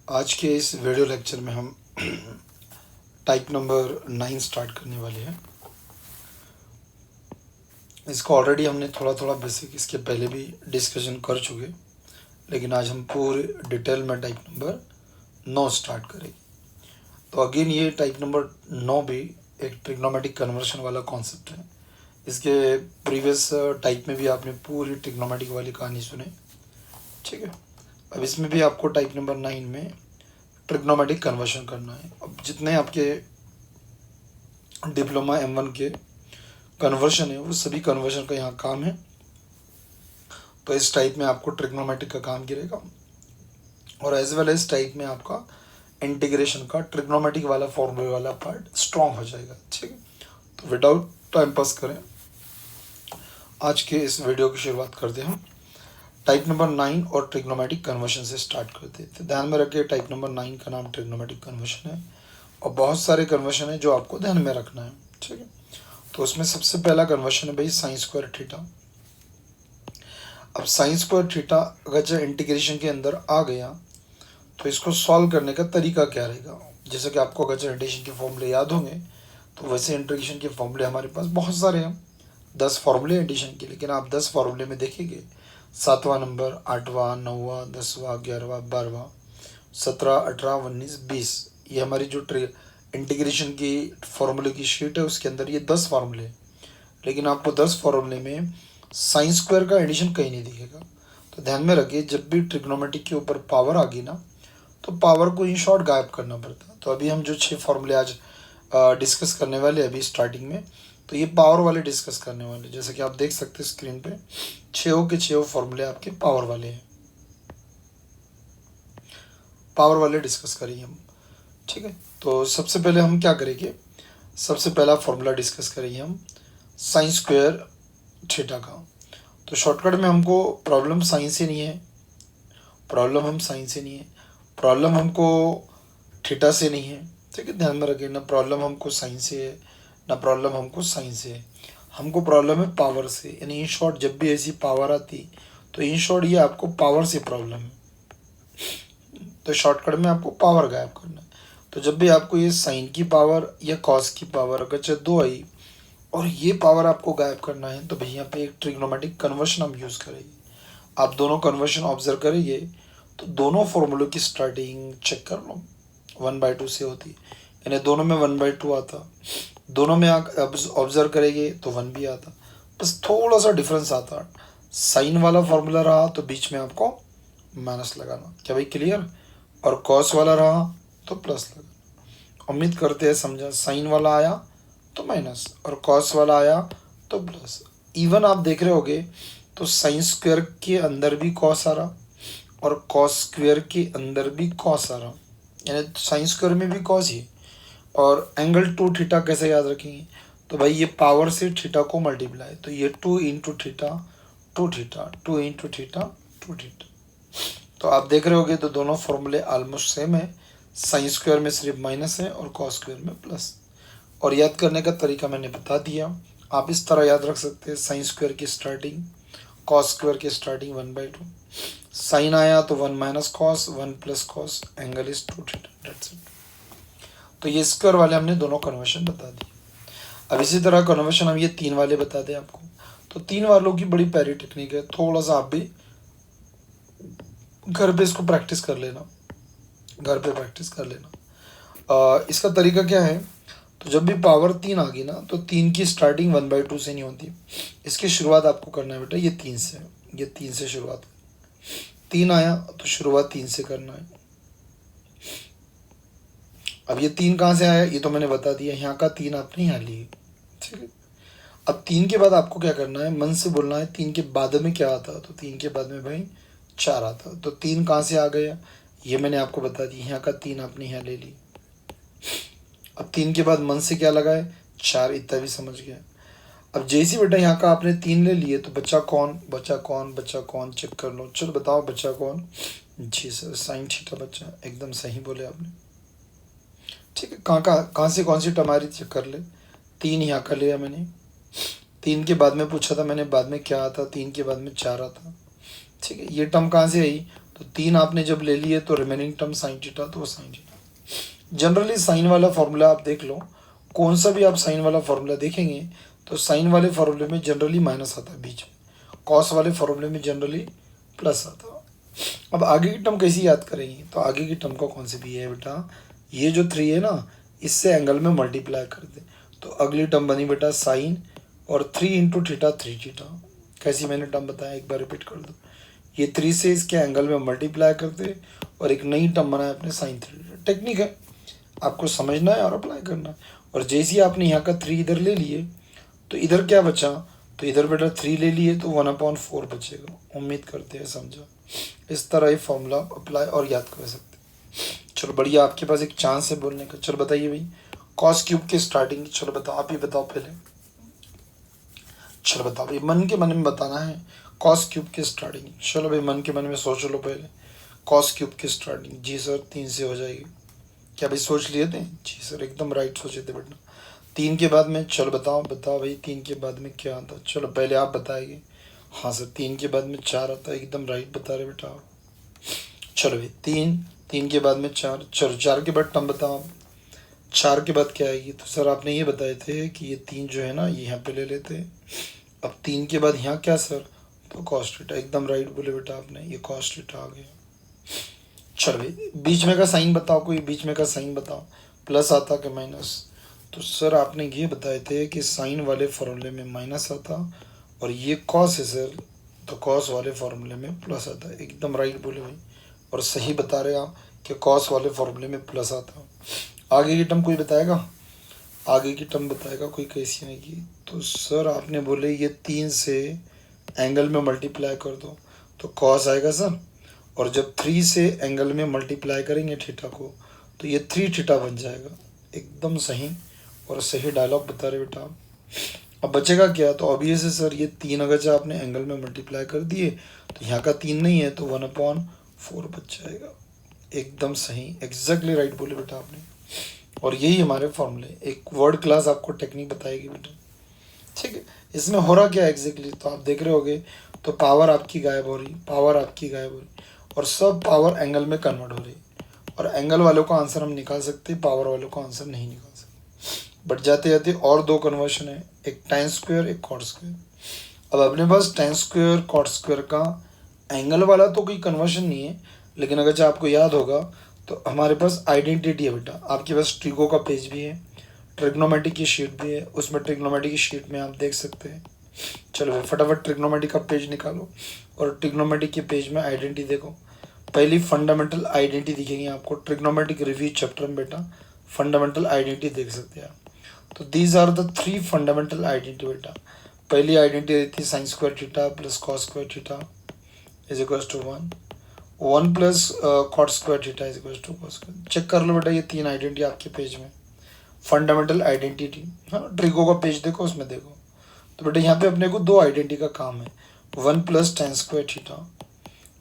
आज के इस वीडियो लेक्चर में हम टाइप नंबर 9 स्टार्ट करने वाले हैं। इसको ऑलरेडी हमने थोड़ा थोड़ा बेसिक इसके पहले भी डिस्कशन कर चुके, लेकिन आज हम पूरे डिटेल में टाइप नंबर 9 स्टार्ट करेंगे। तो अगेन ये टाइप नंबर 9 भी एक ट्रिग्नोमेट्रिक कन्वर्शन वाला कॉन्सेप्ट है। इसके प्रीवियस टाइप में भी आपने पूरी ट्रिग्नोमेट्रिक वाली कहानी सुने, ठीक है। अब इसमें भी आपको टाइप नंबर 9 में ट्रिग्नोमेट्रिक कन्वर्शन करना है। अब जितने आपके डिप्लोमा M1 के कन्वर्शन है वो सभी कन्वर्शन का यहाँ काम है। तो इस टाइप में आपको ट्रिग्नोमेट्रिक का काम गिरेगा और एज वेल एज टाइप में आपका इंटीग्रेशन का ट्रिग्नोमेट्रिक वाला फॉर्मूले वाला पार्ट स्ट्रॉन्ग हो जाएगा, ठीक है। तो विदाउट टाइम पास करें आज के इस वीडियो की शुरुआत करते हैं। हम टाइप नंबर 9 और ट्रिग्नोमेट्रिक कन्वर्शन से स्टार्ट करते थे। ध्यान में रखिए टाइप नंबर 9 का नाम ट्रिग्नोमेट्रिक कन्वर्शन है और बहुत सारे कन्वर्शन है जो आपको ध्यान में रखना है, ठीक है। तो उसमें सबसे पहला कन्वर्शन है भाई साइन स्क्वायर थीटा। अब साइन स्क्वायर थीटा अगर जो इंटीग्रेशन के अंदर आ गया तो इसको सॉल्व करने का तरीका क्या रहेगा। जैसे कि आपको अगर इंटीग्रेशन के फॉर्मूले याद होंगे तो वैसे इंटीग्रेशन के फॉर्मूले हमारे पास बहुत सारे हैं, 10 फॉर्मूले एडिशन के। लेकिन आप 10 फॉर्मूले में देखेंगे 7वां नंबर, 8वां, 9वां, 10वां, 11वां, 12वां, 17, 18, 19, 20, ये हमारी जो इंटीग्रेशन की फॉर्मूले की शीट है उसके अंदर ये 10 फार्मूले हैं। लेकिन आपको 10 फार्मूले में साइन स्क्वायर का एडिशन कहीं नहीं दिखेगा। तो ध्यान में रखिए जब भी ट्रिग्नोमेट्रिक के ऊपर पावर आ गई ना तो पावर को इन शॉर्ट गायब करना पड़ता है। तो अभी हम जो 6 फार्मूले आज डिस्कस करने वाले अभी स्टार्टिंग में, तो ये पावर वाले डिस्कस करने वाले। जैसे कि आप देख सकते हैं स्क्रीन पे 6 के 6 फॉर्मूले आपके पावर वाले हैं, पावर वाले डिस्कस करेंगे हम, ठीक है। तो सबसे पहले हम क्या करेंगे, सबसे पहला फॉर्मूला डिस्कस करेंगे हम साइन स्क्वायर थीटा का। तो शॉर्टकट में हमको प्रॉब्लम साइन से नहीं है, प्रॉब्लम हमको थीटा से नहीं है, ठीक है। ध्यान में रखिए ना प्रॉब्लम हमको साइन से है ना प्रॉब्लम हमको साइन से है, हमको प्रॉब्लम है पावर से। यानी इन शॉर्ट जब भी ऐसी पावर आती तो इन शॉर्ट ये आपको पावर से प्रॉब्लम है। तो शॉर्टकट में आपको पावर गायब करना है। तो जब भी आपको ये साइन की पावर या कॉस की पावर अगर चाहे 2 आई और ये पावर आपको गायब करना है तो भैया पे एक ट्रिग्नोमेट्रिक कन्वर्शन हम यूज़ करेंगे। आप दोनों कन्वर्शन ऑब्जर्व करेंगे तो दोनों फॉर्मूलों की स्टार्टिंग चेक कर लो 1/2 से होती है, यानी दोनों में 1/2 आता। दोनों में आप ऑब्जर्व करेंगे तो 1 भी आता, बस थोड़ा सा डिफरेंस आता। साइन वाला फॉर्मूला रहा तो बीच में आपको माइनस लगाना, क्या भाई क्लियर। और कॉस वाला रहा तो प्लस लगाना। उम्मीद करते हैं समझा। साइन वाला आया तो माइनस और कॉस वाला आया तो प्लस। इवन आप देख रहे होगे तो साइन स्क्वायर के अंदर भी कॉस आ रहा और कॉस स्क्वायर के अंदर भी कॉस आ रहा, यानी साइन स्क्वायर में भी कॉस ही। और एंगल 2 थीटा कैसे याद रखेंगे, तो भाई ये पावर से थीटा को मल्टीप्लाई, तो ये 2 into theta 2 theta 2 into theta 2 theta. तो आप देख रहे होगे तो दोनों फॉर्मूले ऑलमोस्ट सेम है, साइन स्क्वायर में सिर्फ माइनस है और कॉस स्क्वायर में प्लस। और याद करने का तरीका मैंने बता दिया, आप इस तरह याद रख सकते हैं। साइन स्क्वायर की स्टार्टिंग कॉस स्क्वायर की स्टार्टिंग 1/2, साइन आया तो 1 minus cos 1 plus cos, angle is 2 theta, that's it. तो ये स्क्वायर वाले हमने दोनों कन्वर्शन बता दिए। अब इसी तरह कन्वर्शन हम ये 3 वाले बता दें आपको। तो 3 वालों की बड़ी प्यारी टेक्निक है, थोड़ा सा आप भी घर पे इसको प्रैक्टिस कर लेना, घर पे प्रैक्टिस कर लेना। इसका तरीका क्या है, तो जब भी पावर 3 आ गई ना तो 3 की स्टार्टिंग 1/2 से नहीं होती, इसकी शुरुआत आपको करना है बेटा ये 3 से, ये 3 से शुरुआत। 3 आया तो शुरुआत 3 से करना है। अब ये 3 कहाँ से आया ये तो मैंने बता दिया, यहाँ का 3 आपने यहाँ लिए, ठीक है। अब 3 के बाद आपको क्या करना है, मन से बोलना है 3 के बाद में क्या आता, तो 3 के बाद में भाई 4 आता। तो 3 कहाँ से आ गया ये मैंने आपको बता दिया, यहाँ का 3 आपने यहाँ ले ली। अब 3 के बाद मन से क्या लगाए 4, इतना भी समझ गया। अब जैसे बेटा यहाँ का आपने 3 ले लिए तो बच्चा कौन बच्चा कौन बच्चा कौन, चेक कर लो। चलो बताओ बच्चा कौन, जी सर साइन थीटा बच्चा, एकदम सही बोले आपने, ठीक है। कहाँ से कौन सी टर्म आ रही चेक कर ले। 3 यहाँ का लिया मैंने, 3 के बाद में पूछा था मैंने बाद में क्या आता, 3 के बाद में 4 आता, ठीक है। ये टर्म कहाँ से आई, तो 3 आपने जब ले लिए तो रिमेनिंग टर्म साइन थीटा, तो साइन थीटा। जनरली साइन वाला फॉर्मूला आप देख लो, कौन सा भी आप साइन वाला फॉर्मूला देखेंगे तो साइन वाले फॉर्मूले में जनरली माइनस आता है बीच में, कॉस वाले फॉर्मूले में जनरली प्लस आता है। अब आगे की टर्म कैसी याद करेंगे, तो आगे की टर्म का कौन सी भी है बेटा, ये जो 3 है ना, इससे एंगल में मल्टीप्लाई कर दे, तो अगली टर्म बनी बेटा साइन और 3 इंटू थीटा 3 थीटा। कैसी मैंने टर्म बताया, एक बार रिपीट कर दो, ये 3 से इसके एंगल में मल्टीप्लाई कर दे और एक नई टर्म बनाया अपने साइन 3 टेक्निक है, आपको समझना है और अप्लाई करना है। और जैसे ही आपने यहाँ का 3 इधर ले लिए तो इधर क्या बचा, तो इधर बेटा 3 ले लिए तो 1/4 बचेगा। उम्मीद करते हैं समझा। इस तरह ये फॉर्मूला अप्लाई और याद कर सकते हैं। चलो बढ़िया, आपके पास एक चांस है बोलने का। चलो बताइए भाई, कॉस क्यूब की स्टार्टिंग, चलो बताओ, आप ही बताओ पहले, चलो बताओ भाई, मन के मन में बताना है कॉस क्यूब की स्टार्टिंग। चलो भाई मन के मन में सोच लो पहले, कॉस क्यूब की स्टार्टिंग। जी सर 3 से हो जाएगी, क्या भाई सोच लिए थे? जी सर एकदम राइट सोचे थे बेटा। 3 के बाद में, चलो बताओ बताओ भाई 3 के बाद में क्या आता? चलो पहले आप बताइए। हाँ सर 3 के बाद में 4 आता है, एकदम राइट बता रहे बेटा आप। चलो भाई 3 के बाद में 4, चलो 4 के बाद टर्म बताओ आप। 4 के बाद क्या आएगी? तो सर आपने ये बताए थे कि ये 3 जो है ना ये यहाँ पे ले लेते। अब 3 के बाद यहाँ क्या सर? तो कॉस थीटा, एकदम राइट बोले बेटा आपने, ये कॉस थीटा आ गया। चलो भाई बीच में का साइन बताओ, कोई बीच में का साइन बताओ, प्लस आता कि माइनस? तो सर आपने ये बताए थे कि साइन वाले फॉर्मूले में माइनस आता और ये कॉस है सर, तो कॉस वाले फॉर्मूले में प्लस आता है। एकदम राइट बोले भाई, और सही बता रहे आप कि कॉस वाले फॉर्मूले में प्लस आता। आगे की टर्म कोई बताएगा? आगे की टर्म बताएगा कोई कैसी आएगी? तो सर आपने बोले ये 3 से एंगल में मल्टीप्लाई कर दो तो कॉस आएगा सर, और जब 3 से एंगल में मल्टीप्लाई करेंगे थीटा को तो ये 3 थीटा बन जाएगा। एकदम सही और सही डायलॉग बता रहे बेटा आप। अब बचेगा क्या? तो ऑब्वियस है सर, ये 3 अगर जो आपने एंगल में मल्टीप्लाई कर दिए तो यहाँ का 3 नहीं है तो 1/4 बच जाएगा। एकदम सही, एग्जैक्टली राइट बोले बेटा आपने। और यही हमारे फॉर्मूले, एक वर्ड क्लास आपको टेक्निक बताएगी बेटा, ठीक है। इसमें हो रहा क्या एग्जैक्टली, तो आप देख रहे होगे, तो पावर आपकी गायब हो रही, पावर आपकी गायब हो रही, और सब पावर एंगल में कन्वर्ट हो रही। और एंगल वालों का आंसर हम निकाल सकते, पावर वालों का आंसर नहीं निकाल सकते। बट जाते जाते और 2 कन्वर्शन है, एक tan स्क्वायर एक cot स्क्वायर। अब अपने पास tan स्क्वायर cot स्क्वायर का एंगल वाला तो कोई कन्वर्शन नहीं है, लेकिन अगर आपको याद होगा तो हमारे पास आइडेंटिटी है बेटा। आपके पास ट्रिगो का पेज भी है, ट्रिग्नोमेट्री की शीट भी है, उसमें ट्रिग्नोमेट्री की शीट में आप देख सकते हैं। चलो फटाफट ट्रिग्नोमेट्री का पेज निकालो और ट्रिग्नोमेट्री के पेज में आइडेंटिटी देखो। पहली फंडामेंटल आइडेंटिटी दिखेगी आपको ट्रिग्नोमेट्रिक रिव्यू चैप्टर में बेटा, फंडामेंटल आइडेंटिटी देख सकते हैं आप। तो these are the 3 fundamental identity बेटा। पहली आइडेंटिटी रहती है sine square theta plus cos square theta is equal to 1 plus cot square theta is equal to cos square. Check कर लो बेटा, ये 3 आइडेंटिटी आपके पेज में, फंडामेंटल आइडेंटिटी। हाँ ट्रिगो का पेज देखो, उसमें देखो। तो बेटा यहाँ पे अपने को 2 आइडेंटिटी का काम है, 1 plus tan square theta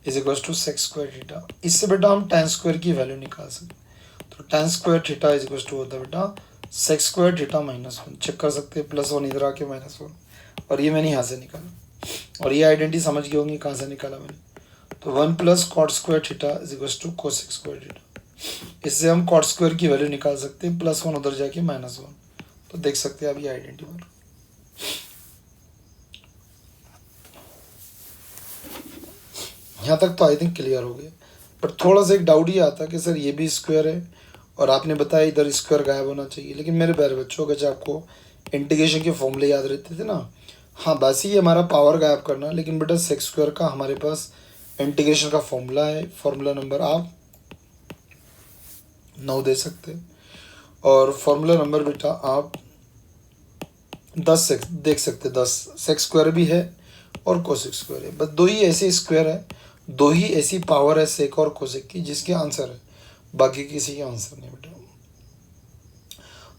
is equal to sec square theta. इससे बेटा हम tan स्क्वायर की वैल्यू निकाल सकते। तो tan square theta is equal to होता है बेटा सेक्स स्क्वायर थीटा -1। चेक कर सकते हैं, +1 इधर आके -1, और ये मैंने यहाँ से निकाला। और ये आइडेंटिटी समझ गए होंगे कहाँ से निकाला मैंने। तो 1 plus cot square theta is equal to cosec square theta. इससे हम कॉट स्क्वायर की वैल्यू निकाल सकते हैं, +1 उधर जाके -1। तो देख सकते हैं आप ये आइडेंटिटी पर। यहाँ तक तो आई थिंक क्लियर हो गया, पर थोड़ा सा एक डाउट ये आता है कि सर ये भी स्क्वायर है और आपने बताया इधर स्क्वायर गायब होना चाहिए। लेकिन मेरे प्यारे बच्चों, अगर आपको इंटीग्रेशन के फॉर्मूले याद रहते थे ना, हाँ बस ही हमारा पावर गायब करना, लेकिन बेटा सेक्स स्क्वायर का हमारे पास इंटीग्रेशन का फॉर्मूला है। फॉर्मूला नंबर आप 9 दे सकते हैं, और फॉर्मूला नंबर बेटा आप 10 देख सकते, 10 सेक्स स्क्वायर भी है और कोसेक स्क्वायर है। बस 2 ही ऐसे स्क्वायर है, 2 ही ऐसी पावर है सेक और कोसेक की जिसके आंसर है, बाकी किसी के आंसर नहीं बेटा।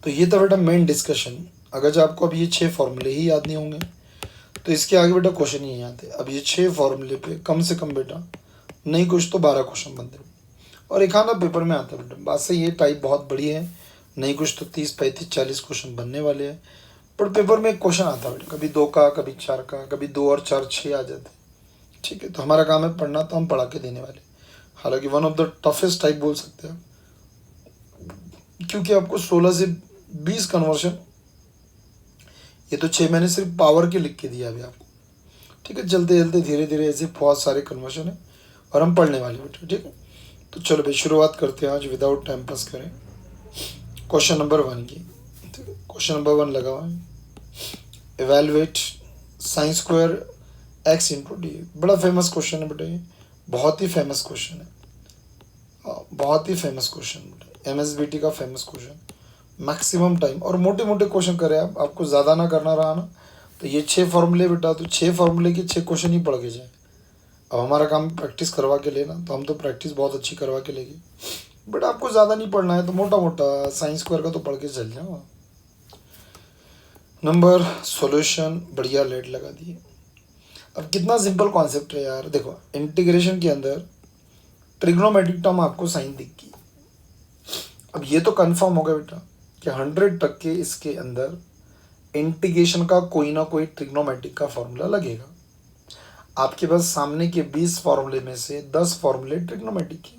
तो ये था बेटा मेन डिस्कशन। अगर जो आपको अब ये 6 फॉर्मूले ही याद नहीं होंगे तो इसके आगे बेटा क्वेश्चन ही नहीं आते। अब ये 6 फॉर्मूले पे कम से कम बेटा नहीं कुछ तो 12 क्वेश्चन बनते हैं, और एक आधा पेपर में आता है बेटा। बात से ये टाइप बहुत बड़ी है, नहीं कुछ तो 30 35 40 क्वेश्चन बनने वाले हैं। पर पेपर में एक क्वेश्चन आता है बेटा, कभी 2 का, कभी 4 का, कभी 2 और 4 6 आ जाते हैं। ठीक है, तो हमारा काम है पढ़ना, तो हम पढ़ा के देने वाले। हालांकि one of the toughest type बोल सकते हैं, क्योंकि आपको 16 से 20 कन्वर्शन, ये तो 6 महीने सिर्फ पावर के लिख के दिया अभी आपको, ठीक है। चलते चलते धीरे धीरे ऐसे बहुत सारे कन्वर्शन है और हम पढ़ने वाले बेटे, ठीक है। तो चलो भाई शुरुआत करते हैं आज विदाउट टाइम पास करें। क्वेश्चन नंबर 1 की, ठीक है। क्वेश्चन नंबर 1 लगा हुआ है, evaluate sine square x into D. बड़ा फेमस क्वेश्चन है बेटा, ये बहुत ही फेमस क्वेश्चन है, बहुत ही फेमस क्वेश्चन बेटा, MSBT का फेमस क्वेश्चन। मैक्सिमम टाइम और मोटे मोटे क्वेश्चन करें आप, आपको ज़्यादा ना करना रहा ना, तो ये 6 फॉर्मूले बेटा, तो 6 फॉर्मूले के 6 क्वेश्चन ही पढ़ के जाए। अब हमारा काम प्रैक्टिस करवा के लेना, तो हम तो प्रैक्टिस बहुत अच्छी करवा के लेंगे, बट आपको ज़्यादा नहीं पढ़ना है तो मोटा मोटा साइन स्क्वायर का तो पढ़ के चल जाओ। नंबर सॉल्यूशन बढ़िया लेट लगा दिए। अब कितना सिंपल कॉन्सेप्ट है यार, देखो इंटीग्रेशन के अंदर ट्रिग्नोमेट्रिक टर्म आपको साइन दिख गई। अब ये तो कंफर्म हो गया बेटा कि 100% इसके अंदर इंटीग्रेशन का कोई ना कोई ट्रिग्नोमेट्रिक का फॉर्मूला लगेगा। आपके पास सामने के 20 फॉर्मूले में से 10 फॉर्मूले ट्रिग्नोमेट्रिक के,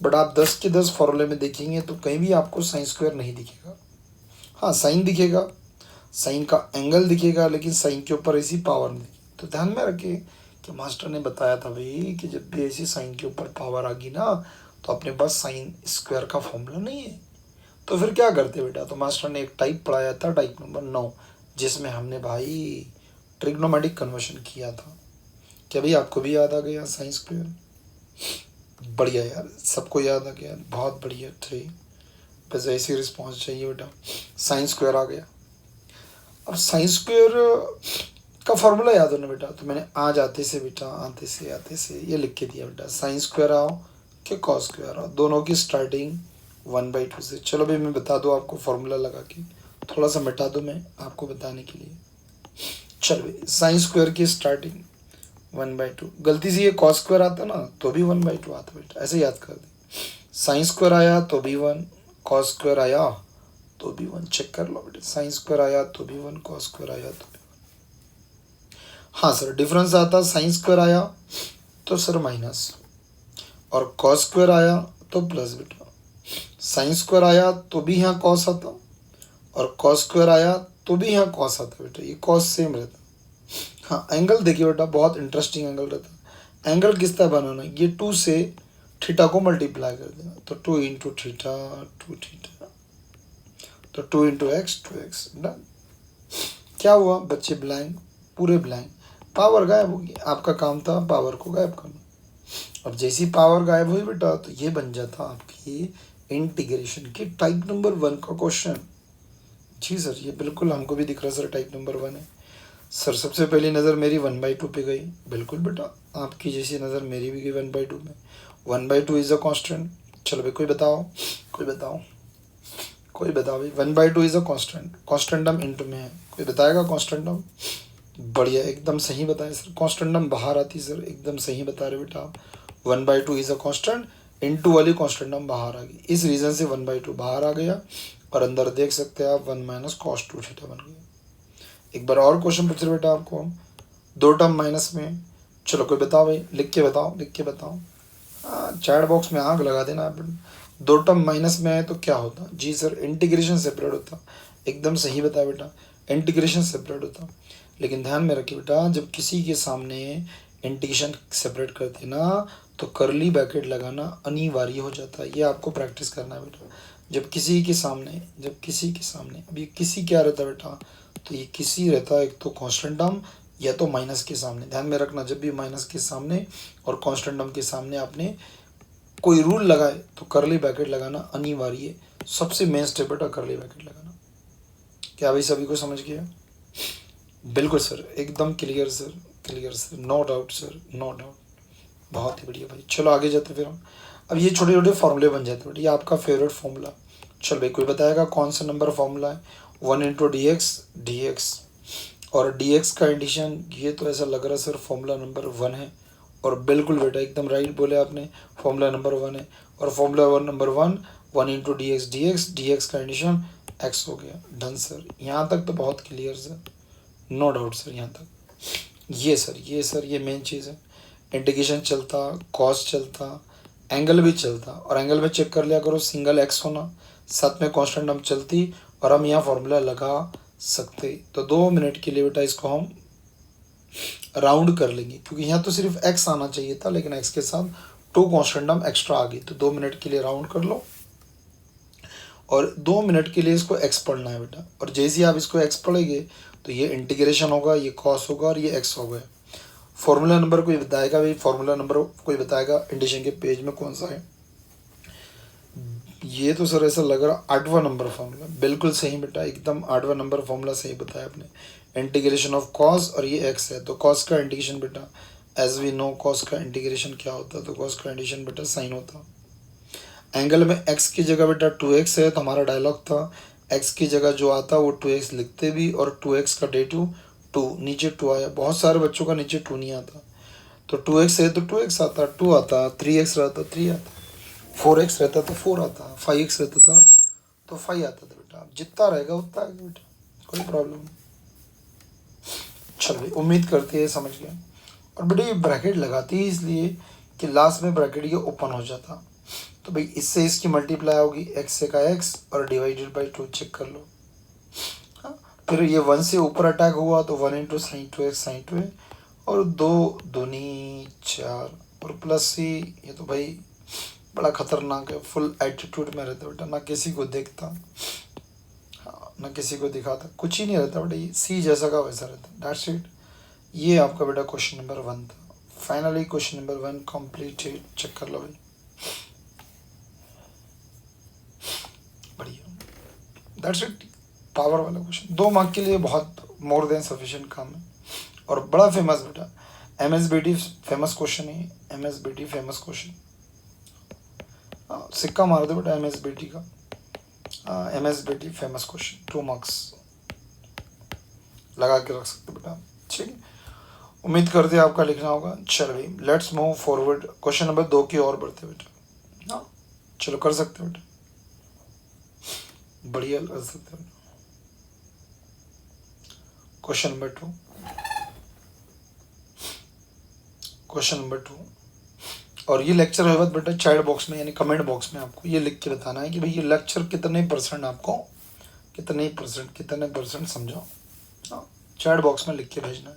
बट आप 10 के 10 फॉर्मूले में देखेंगे तो कहीं भी आपको साइन स्क्वायर नहीं दिखेगा। हाँ साइन दिखेगा, साइन का एंगल दिखेगा, लेकिन साइन के ऊपर ऐसी पावर नहीं दिखेगी। तो ध्यान में रखिए कि मास्टर ने बताया था भाई कि जब भी ऐसी साइन के ऊपर पावर आ गई ना, तो अपने पास साइन स्क्वायर का फॉर्मूला नहीं है। तो फिर क्या करते बेटा, तो मास्टर ने एक टाइप पढ़ाया था, टाइप नंबर 9, जिसमें हमने भाई ट्रिग्नोमेट्रिक कन्वर्शन किया था। क्या भाई आपको भी याद आ गया साइन स्क्वायर? बढ़िया यार, सबको याद आ गया, बहुत बढ़िया। ठीक, बस ऐसी रिस्पॉन्स चाहिए बेटा। साइन स्क्वायर आ गया। अब साइन स्क्वायर का फॉर्मूला याद हो ना बेटा, तो मैंने आज आते से बेटा, आते से ये लिख के दिया बेटा, साइन स्क्वायर आओ कि कॉस स्क्वायर आओ, दोनों की स्टार्टिंग 1/2 से। चलो भाई मैं बता दूँ आपको फॉर्मूला लगा के, थोड़ा सा मिटा दूँ मैं आपको बताने के लिए। चलो भाई साइन स्क्वायर की स्टार्टिंग 1/2, गलती से ये कॉस स्क्वायर आता ना तो भी 1/2 आता बेटा, ऐसे याद कर दे। साइन स्क्वायर आया तो भी 1, कॉस स्क्वायर आया तो भी 1, चेक कर लो बेटा, साइन स्क्वायर आया तो भी 1, कॉस स्क्वायर आया तो भी 1। हाँ सर डिफरेंस आता, साइन स्क्वायर आया तो सर माइनस, और कॉस स्क्वायर आया तो प्लस बेटा। साइन स्क्वायर आया तो भी यहाँ कॉस आता, और कॉस स्क्वायर आया तो भी यहाँ कॉस आता बेटा, ये कॉस सेम रहता। हाँ एंगल देखिए बेटा, बहुत इंटरेस्टिंग एंगल रहता। एंगल किस तरह बनाना, ये 2 से थीटा को मल्टीप्लाई कर देना, तो 2 इंटू थीटा 2 थीटा, तो 2 इंटू एक्स 2x डन। क्या हुआ बच्चे, ब्लैंक, पूरे ब्लैंक, पावर गायब होगी। आपका काम था पावर को गायब करना। अब जैसी पावर गायब हुई बेटा, तो ये बन जाता आपकी इंटीग्रेशन की टाइप नंबर 1 का क्वेश्चन। जी सर ये बिल्कुल हमको भी दिख रहा है सर, टाइप नंबर 1 है सर। सबसे पहली नज़र मेरी 1/2 पे गई, बिल्कुल बेटा आपकी जैसी नज़र मेरी भी गई 1/2 में। 1/2 इज़ अ कांस्टेंट। चलो भाई कोई बताओ, कोई बताओ, कोई बताओ भाई, 1/2 is a constant, constant term into में है, कोई बताएगा कांस्टेंट टर्म? बढ़िया, एकदम सही बताए सर, कांस्टेंट टर्म बाहर आती सर, एकदम सही बता रहे बेटा आप। 1/2 इज़ अ कांस्टेंट, इंटू वाली कांस्टेंट टर्म बाहर आ गई, इस रीज़न से 1/2 बाहर आ गया, और अंदर देख सकते हैं आप 1 माइनस कॉस 2 थीटा बन गया। एक बार और क्वेश्चन पूछ रहे बेटा आपको हम, 2 टर्म माइनस में। चलो कोई बताओ भाई, लिख के बताओ, लिख के बताओ। हाँ चैट बॉक्स में आग लगा देना आप। 2 टर्म माइनस में है तो क्या होता? जी सर इंटीग्रेशन सेपरेट होता, एकदम सही बताया बेटा, इंटीग्रेशन सेपरेट होता। लेकिन ध्यान में रखिए बेटा, जब किसी के सामने इंटीग्रेशन सेपरेट करते ना, तो करली ब्रैकेट लगाना अनिवार्य हो जाता है। ये आपको प्रैक्टिस करना है बेटा। जब किसी के सामने अब ये किसी क्या रहता है बेटा, तो ये किसी रहता है एक तो कांस्टेंट टर्म, या तो माइनस के सामने। ध्यान में रखना, जब भी माइनस के सामने और कांस्टेंट टर्म के सामने आपने कोई रूल लगाए तो करली ब्रैकेट लगाना अनिवार्य, सबसे मेन स्टेप बेटा करली ब्रैकेट लगाना। क्या भाई सभी को समझ गया? बिल्कुल सर, एकदम clear sir, clear sir, no doubt sir, no doubt, बहुत ही बढ़िया भाई। चलो आगे जाते फिर हम। अब ये छोटे छोटे फॉर्मूले बन जाते हैं, ये आपका फेवरेट फॉर्मूला। चल भाई कोई बताएगा कौन सा नंबर फॉर्मूला है? 1 इंटू dx, और dx का एडिशन, ये तो ऐसा लग रहा है सर फॉर्मूला नंबर 1 है, और बिल्कुल बेटा एकदम राइट बोले आपने, फॉर्मूला नंबर 1 है। और फॉर्मूला नंबर 1 इंटू dx का एडिशन x हो गया, डन सर। यहाँ तक तो बहुत clear sir, no doubt sir यहाँ तक। ये सर ये मेन चीज़ है, इंटीग्रेशन चलता, कॉस चलता, एंगल भी चलता, और एंगल में चेक कर लिया करो सिंगल एक्स होना, साथ में कांस्टेंट हम चलती, और हम यहाँ फॉर्मूला लगा सकते। तो 2 मिनट के लिए बेटा इसको हम राउंड कर लेंगे, क्योंकि यहाँ तो सिर्फ एक्स आना चाहिए था, लेकिन एक्स के साथ 2 कांस्टेंट हम एक्स्ट्रा आ गई, तो 2 मिनट के लिए राउंड कर लो। और 2 मिनट के लिए इसको एक्स पढ़ना है बेटा, और जैसे ही आप इसको एक्स पढ़ेंगे तो ये इंटीग्रेशन होगा, ये कॉस होगा, और ये एक्स हो गया। फॉर्मूला नंबर कोई बताएगा भाई, फॉर्मूला नंबर कोई बताएगा इंडिशन के पेज में कौन सा है? ये तो सर ऐसा लग रहा 8वां नंबर फॉर्मूला, बिल्कुल सही बेटा, एकदम 8वां नंबर फॉर्मूला सही बताया आपने। इंटीग्रेशन ऑफ कॉस, और ये एक्स है, तो कॉस का इंटीग्रेशन बेटा एज वी नो कॉस का इंटीग्रेशन क्या होता है, तो कॉस का इंटीग्रेशन बेटा साइन होता। एंगल में एक्स की जगह बेटा 2x है, तो हमारा डायलॉग था एक्स की जगह जो आता वो 2x लिखते भी, और 2x का डेटिव 2, नीचे 2 आया। बहुत सारे बच्चों का नीचे 2 नहीं आता, तो 2x है तो 2x आता, 2 आता, 3x रहता 3 आता, 4x रहता तो 4 आता, 5x रहता था तो 5 आता था बेटा। जितना रहेगा उतना आएगा बेटा, कोई प्रॉब्लम नहीं। चलिए, उम्मीद करते हैं समझ गए। और बेटा ये ब्रैकेट लगाती है इसलिए कि लास्ट में ब्रैकेट ये ओपन हो जाता, तो भाई इससे इसकी मल्टीप्लाई होगी, एक्स से का एक्स और डिवाइडेड बाई 2, चेक कर लो। हाँ, फिर ये 1 से ऊपर अटैक हुआ तो 1 इंटू साइन 2x साइन 2 है, और 2 दूनी 4 और प्लस सी, ये तो भाई बड़ा खतरनाक है, फुल एटीट्यूड में रहता बेटा, ना किसी को देखता, हाँ ना किसी को दिखाता, कुछ ही नहीं रहता बेटा, ये सी जैसा का वैसा रहता, दैट्स इट। ये आपका बेटा क्वेश्चन नंबर 1 था। Finally question number 1 completed, check कर लो भाई, बढ़िया, दैट्स इट। पावर वाला क्वेश्चन 2 मार्क के लिए बहुत मोर देन सफिशिएंट काम है, और बड़ा फेमस बेटा, MSBT फेमस क्वेश्चन है, MSBT फेमस क्वेश्चन, सिक्का मार दो बेटा MSBT का, MSBT फेमस क्वेश्चन, 2 मार्क्स लगा के रख सकते बेटा, ठीक है। उम्मीद करते हैं आपका लिखना होगा। चलो भाई let's move forward, question number 2 की ओर बढ़ते बेटा। हाँ चलो, कर सकते बेटा, बढ़िया कर सकते बेटा। क्वेश्चन नंबर 2, क्वेश्चन नंबर 2, और ये लेक्चर है बेटा चैट बॉक्स में यानी कमेंट बॉक्स में आपको ये लिख के बताना है कि भाई ये लेक्चर कितने परसेंट आपको, कितने परसेंट समझो। हाँ चैट बॉक्स में लिख के भेजना है,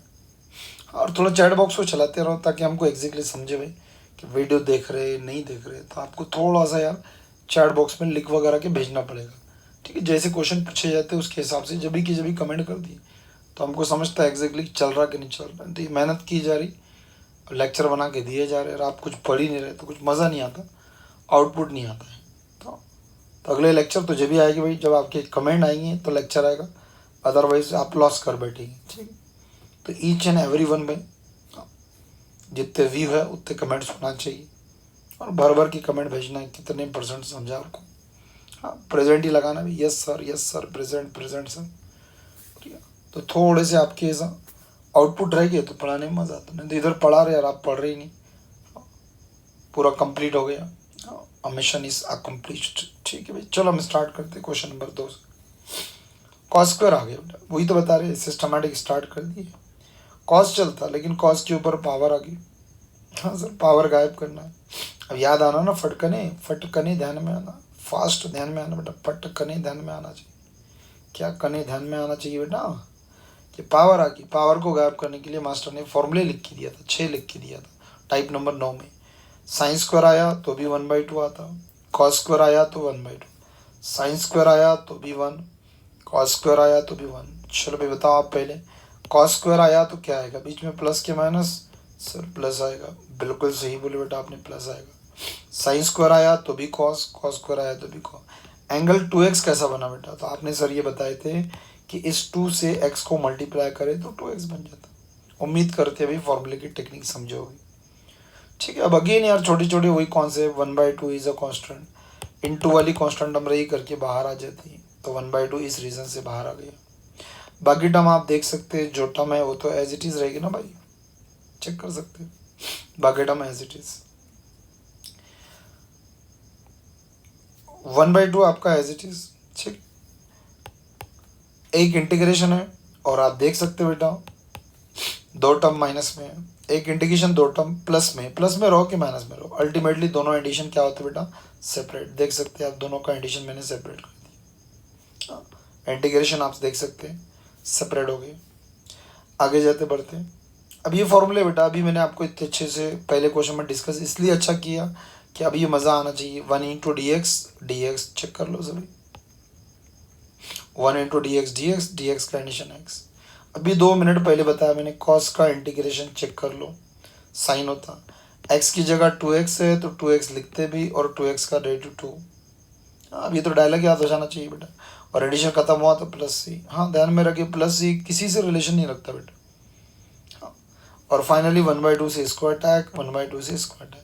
और थोड़ा चैट बॉक्स को चलाते रहो ताकि हमको एग्जैक्टली समझे भाई कि वीडियो देख रहे नहीं देख रहे, तो आपको थोड़ा सा यार चैट बॉक्स में लिख वगैरह के भेजना पड़ेगा, ठीक है। जैसे क्वेश्चन पूछे जाते हैं उसके हिसाब से जब भी कमेंट कर दिए तो हमको समझता है एग्जैक्टली चल रहा कि नहीं चल रहा। तो ये मेहनत की जा रही, लेक्चर बना के दिए जा रहे, और आप कुछ पढ़ ही नहीं रहे तो कुछ मज़ा नहीं आता, आउटपुट नहीं आता है। तो अगले लेक्चर तो जब भी आएगी भाई जब आपके कमेंट आएंगे तो लेक्चर आएगा, अदरवाइज आप लॉस कर बैठेंगे, ठीक है। तो ईच एंड एवरी वन में जितने व्यू है उतने कमेंट्स होना चाहिए, और भर भर की कमेंट भेजना है कितने परसेंट समझा आपको। हाँ प्रेजेंट ही लगाना भी, यस सर प्रेजेंट सर, ठीक है। तो थोड़े से आपके ऐसा आउटपुट रहेगी तो पढ़ाने में मज़ा आता, नहीं तो इधर पढ़ा रहे यार आप पढ़ रहे ही नहीं, पूरा कंप्लीट हो गया, मिशन इज अकम्प्लीस्ड, ठीक है भाई। चलो हम स्टार्ट करते हैं क्वेश्चन नंबर 2 से। कॉस स्क्वायर आ गया बेटा, वही तो बता रहे सिस्टमैटिक स्टार्ट कर दिए। कॉस चलता लेकिन कॉस के ऊपर पावर आ गई, हाँ सर पावर गायब करना है। अब याद आना ना, फटकने ध्यान में आना, फास्ट ध्यान में आना बेटा, फटकने ध्यान में आना चाहिए। क्या कने ध्यान में आना चाहिए बेटा कि पावर आ गई, पावर को गायब करने के लिए मास्टर ने फॉर्मूले लिख के दिया था, 6 लिख के दिया था टाइप नंबर 9 में। साइन स्क्वायर आया तो भी 1/2 आता, कॉस स्क्वायर आया तो 1/2, साइन स्क्वायर आया तो भी 1, कॉस स्क्वायर आया तो भी 1। चलो भाई बताओ आप पहले, कॉस स्क्वायर आया तो क्या आएगा, बीच में प्लस के माइनस, सर प्लस आएगा, बिल्कुल सही बोले बेटा आपने, प्लस आएगा। साइन स्क्वायर आया तो भी कॉस, कॉस स्क्वायर आया तो भी कॉस। एंगल 2x कैसा बना बेटा, तो आपने सर ये बताए थे कि इस 2 से x को मल्टीप्लाई करें तो 2x बन जाता। उम्मीद करते हैं भाई फॉर्मूले की टेक्निक समझोगे, ठीक है। अब अगेन यार छोटी छोटी वही concept, 1/2 is a constant, into वाली कांस्टेंट हम रही करके बाहर आ जाती है, तो 1/2 इस रीजन से बाहर आ गया। बाकी टर्म आप देख सकते हैं, जो टर्म है वो तो एज इट इज रहेगी ना भाई, चेक कर सकते हैं, बाकी टर्म एज इट इज। 1/2 आपका एज इट इज, ठीक। एक इंटीग्रेशन है और आप देख सकते हो बेटा 2 टर्म माइनस में है, एक इंटीग्रेशन दो टर्म प्लस में रहो कि माइनस में रहो, अल्टीमेटली दोनों एडिशन क्या होते हैं बेटा, सेपरेट। देख सकते हैं आप दोनों का एडिशन मैंने सेपरेट कर दिया, इंटीग्रेशन आप देख सकते हैं सेपरेट हो गए। आगे जाते बढ़ते हैं। अब ये फॉर्मूले बेटा अभी मैंने आपको इतने अच्छे से पहले क्वेश्चन में डिस्कस इसलिए अच्छा किया कि अभी ये मज़ा आना चाहिए। 1 इंटू डी एक्स चेक कर लो सभी, 1 इंटू डी एक्स का एडिशन एक्स। अभी 2 मिनट पहले बताया मैंने, कॉस का इंटीग्रेशन चेक कर लो, साइन होता एक्स की जगह 2x है तो 2x लिखते भी, और 2x का रेट 2। अब ये तो डायलॉग याद हो जाना चाहिए बेटा। और एडिशन खत्म हुआ तो प्लस सी, हाँ ध्यान में रखिए प्लस सी किसी से रिलेशन नहीं रखता बेटा। हाँ, और फाइनली 1/2 से स्क्वायर टैग, 1/2 से स्क्वायर टैग,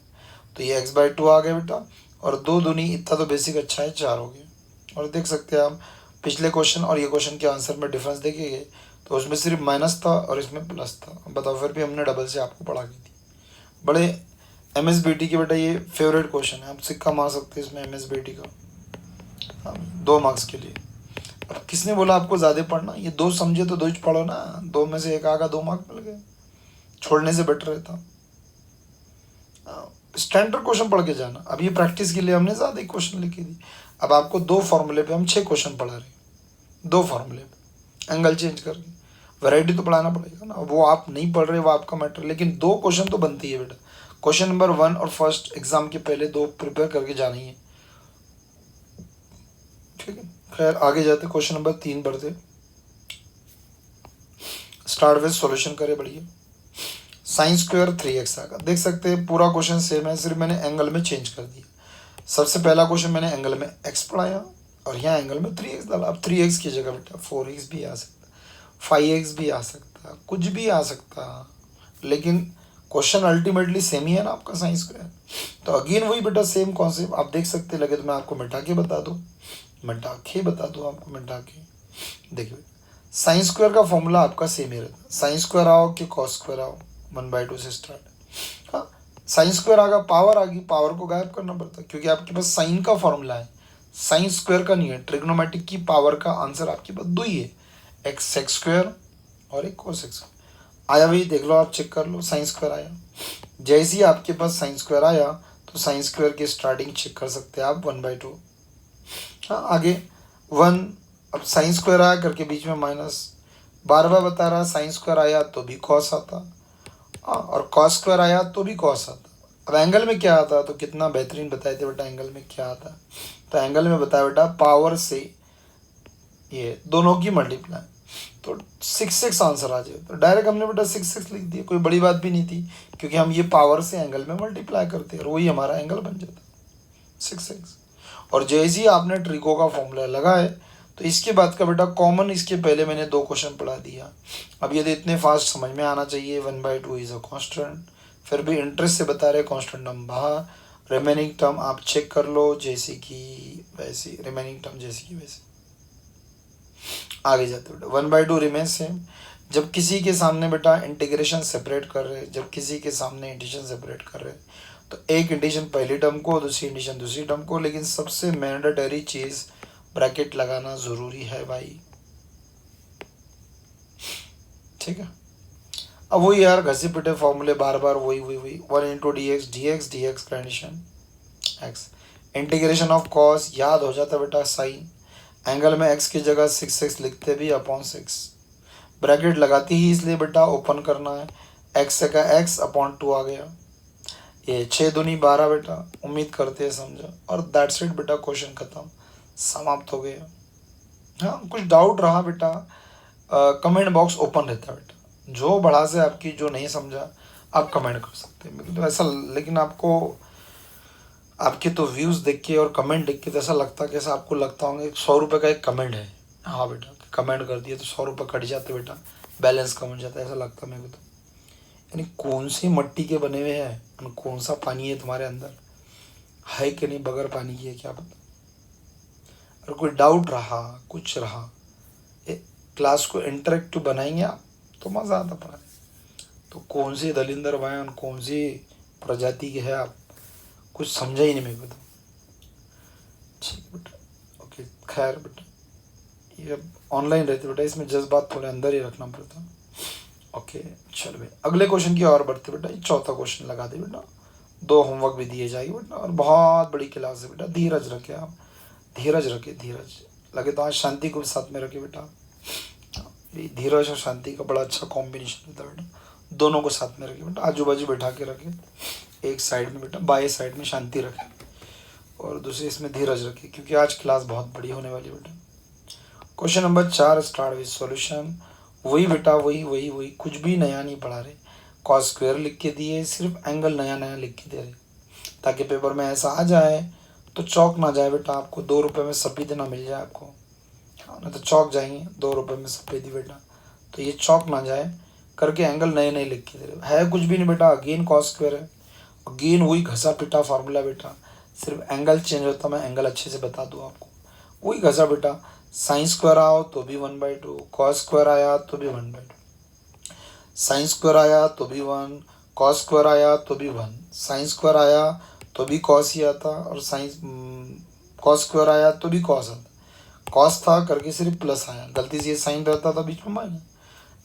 तो ये x/2 आ गया बेटा। और 2 दूनी इतना तो बेसिक अच्छा है 4 हो गया। और देख सकते हैं आप पिछले क्वेश्चन और ये क्वेश्चन के आंसर में डिफरेंस देखेंगे तो उसमें सिर्फ माइनस था और इसमें प्लस था। बताओ फिर भी हमने डबल से आपको पढ़ा की थी। बड़े MSBT के बेटा ये फेवरेट क्वेश्चन है, आप सिक्का मार सकते हैं इसमें MSBT का। हाँ 2 मार्क्स के लिए। अब किसने बोला आपको ज़्यादा पढ़ना, ये 2 समझे तो 2 ही पढ़ो ना, 2 में से एक आगा 2 मार्क मिल गए, छोड़ने से बेटर रहता। स्टैंडर्ड क्वेश्चन पढ़ के जाना। अब ये प्रैक्टिस के लिए हमने ज़्यादा क्वेश्चन लिखे दी। अब आपको 2 फॉर्मूले पे हम 6 क्वेश्चन पढ़ा रहे, 2 फॉर्मूले पे एंगल चेंज करके। वैरायटी तो पढ़ाना पड़ेगा ना, वो आप नहीं पढ़ रहे वो आपका मैटर, लेकिन 2 क्वेश्चन तो बनती है बेटा। क्वेश्चन नंबर 1 और फर्स्ट एग्जाम के पहले 2 प्रिपेयर करके जाना ही है, ठीक है। खैर आगे जाते क्वेश्चन नंबर 3 पढ़ते, स्टार्ट विद सॉल्यूशन करे बढ़िया। साइन स्क्वायर 3x आएगा। देख सकते हैं पूरा क्वेश्चन सेम है, सिर्फ मैंने एंगल में चेंज कर दिया। सबसे पहला क्वेश्चन मैंने एंगल में x पढ़ाया और यहाँ एंगल में 3x डाला। अब 3x की जगह बेटा 4x भी आ सकता, 5x भी आ सकता, कुछ भी आ सकता, लेकिन क्वेश्चन अल्टीमेटली सेम ही है ना आपका साइन स्क्वायर। तो अगेन वही बेटा सेम कॉन्सेप्ट आप देख सकते, लगे तो मैं आपको मिटा के बता दूँ, आपको मिटा के। देखिए साइन स्क्वायर का फॉर्मूला आपका सेम ही रहता, साइन स्क्वायर आओ कि कॉस स्क्वायर आओ, 1/2 से स्टार्ट। हाँ साइन स्क्वायर आ गया, पावर आ गई, पावर को गायब करना पड़ता क्योंकि आपके पास साइन का फॉर्मूला है, साइन स्क्वायर का नहीं है। ट्रिग्नोमेट्रिक की पावर का आंसर आपके पास 2 ही है, एक सेक स्क्वायर और एक कोस स्क्वायर। आया भाई देख लो, आप चेक कर लो, साइन स्क्वायर आया। जैसे ही आपके पास साइन स्क्वायर आया तो साइन स्क्वायर की स्टार्टिंग चेक कर सकते हैं आप 1/2। हाँ आगे 1, अब साइन स्क्वायर आया करके बीच में माइनस, बार बार बता रहा साइन स्क्वायर आया तो भी कॉस आता, और कॉस स्क्वायर आया तो भी कॉस आता। अब एंगल में क्या आता तो कितना बेहतरीन बताए थे बेटा, एंगल में क्या आता, तो एंगल में बताया बेटा पावर से ये दोनों की मल्टीप्लाई, तो 6 आंसर आ जाए। तो डायरेक्ट हमने बेटा 6 लिख दिया, कोई बड़ी बात भी नहीं थी क्योंकि हम ये पावर से एंगल में मल्टीप्लाई करते हैं और वही हमारा एंगल बन जाता 6। और जैसे ही आपने ट्रिको का फॉर्मूला लगाए तो इसके बाद का बेटा कॉमन, इसके पहले मैंने 2 क्वेश्चन पढ़ा दिया। अब ये तो इतने फास्ट समझ में आना चाहिए, 1/2 इज अ कांस्टेंट, फिर भी इंटरेस्ट से बता रहे कांस्टेंट टर्म बाहर, रिमेनिंग टर्म आप चेक कर लो जैसी की वैसी, रिमेनिंग टर्म जैसी की वैसी। आगे जाते बेटा 1/2 रिमेन सेम। जब किसी के सामने बेटा इंटीग्रेशन सेपरेट कर रहे, जब किसी के सामने इंटीग्रेशन सेपरेट कर रहे तो एक इंटीग्रेशन पहली टर्म को, दूसरी इंटीग्रेशन दूसरी टर्म को, लेकिन सबसे मैंडेटरी चीज़ ब्रैकेट लगाना ज़रूरी है भाई, ठीक है। अब वही यार घसी पिटे फॉर्मूले बार बार वही 1 इंटू डी एक्स का addition X, integration of cos याद हो जाता बेटा साइन, एंगल में x की जगह 6x लिखते भी अपॉन 6, ब्रैकेट लगाती ही इसलिए बेटा ओपन करना है, x का x अपॉन 2 आ गया, ये 6 दूनी 12 बेटा, उम्मीद करते हैं समझा। और दैट्स इट बेटा, क्वेश्चन खत्म, समाप्त हो गया। हाँ कुछ डाउट रहा बेटा कमेंट बॉक्स ओपन रहता है बेटा, जो बढ़ा से आपकी जो नहीं समझा आप कमेंट कर सकते हैं तो ऐसा, लेकिन आपको आपके तो व्यूज़ देख के और कमेंट देख के तो ऐसा लगता है कि ऐसा आपको लगता होगा 100 रुपये का एक कमेंट है, हाँ बेटा कमेंट कर दिया तो 100 रुपये कट जाते बेटा, बैलेंस कम हो जाता है, ऐसा लगता है मेरे को तो। यानी कौन सी मिट्टी के बने हुए हैं और कौन सा पानी है तुम्हारे अंदर, है कि नहीं बगैर पानी की है क्या पता। और कोई डाउट रहा कुछ रहा, क्लास को इंटरेक्टिव बनाएंगे आप तो मज़ा आता पढ़ाने। तो कौन सी दलिंदर बयान, कौन सी प्रजाति के है आप, कुछ समझा ही नहीं मेरे को तो, ठीक बेटा ओके। खैर बेटा ये ऑनलाइन रहते बेटा, इसमें जज्बात थोड़े अंदर ही रखना पड़ता। ओके, चलो भाई अगले क्वेश्चन की ओर बढ़ते बेटा। ये चौथा क्वेश्चन लगा दे बेटा, 2 होमवर्क भी दिए जाएंगे बेटा, और बहुत बड़ी क्लास है बेटा। धीरज रखे आप, धीरज रखे, धीरज लगे तो आज शांति को भी साथ में रखे बेटा। ये धीरज और शांति का बड़ा अच्छा कॉम्बिनेशन होता है बेटा, दोनों को साथ में रखे बेटा, आजू बाजू बैठा के रखे। एक साइड में बेटा, बाएं साइड में शांति रखे और दूसरे इसमें धीरज रखे, क्योंकि आज क्लास बहुत बड़ी होने वाली है बेटा। Question number 4 start with solution. वही बेटा, वही कुछ भी नया नहीं पढ़ा रहे। कॉस स्क्वायर लिख के दिए, सिर्फ एंगल नया नया लिख के दे रहे, ताकि पेपर में ऐसा आ जाए तो चौक ना जाए बेटा। आपको 2 रुपये में सफेदी ना मिल जाए आपको, हाँ ना तो चौक जाएंगे 2 रुपये में सफेदी बेटा। तो ये चौक ना जाए करके एंगल नए नए लिख के दे रहे है। कुछ भी नहीं बेटा, अगेन कॉस स्क्वायर है, अगेन वही घसा पिटा फार्मूला बेटा, सिर्फ एंगल चेंज होता। मैं एंगल अच्छे से बता दूँ आपको, वही घसा बेटा। साइन स्क्वायर आओ तो भी 1/2, कॉस स्क्वायर आया तो भी 1/2, साइन स्क्वायर आया तो भी 1, कॉस स्क्वायर आया तो भी 1, साइन स्क्वायर आया तो भी कॉस ही आता, और साइन कॉस स्क्वायर आया तो भी कॉस आता। कॉस था करके सिर्फ प्लस आया, गलती से ये साइन रहता था बीच में माइनस।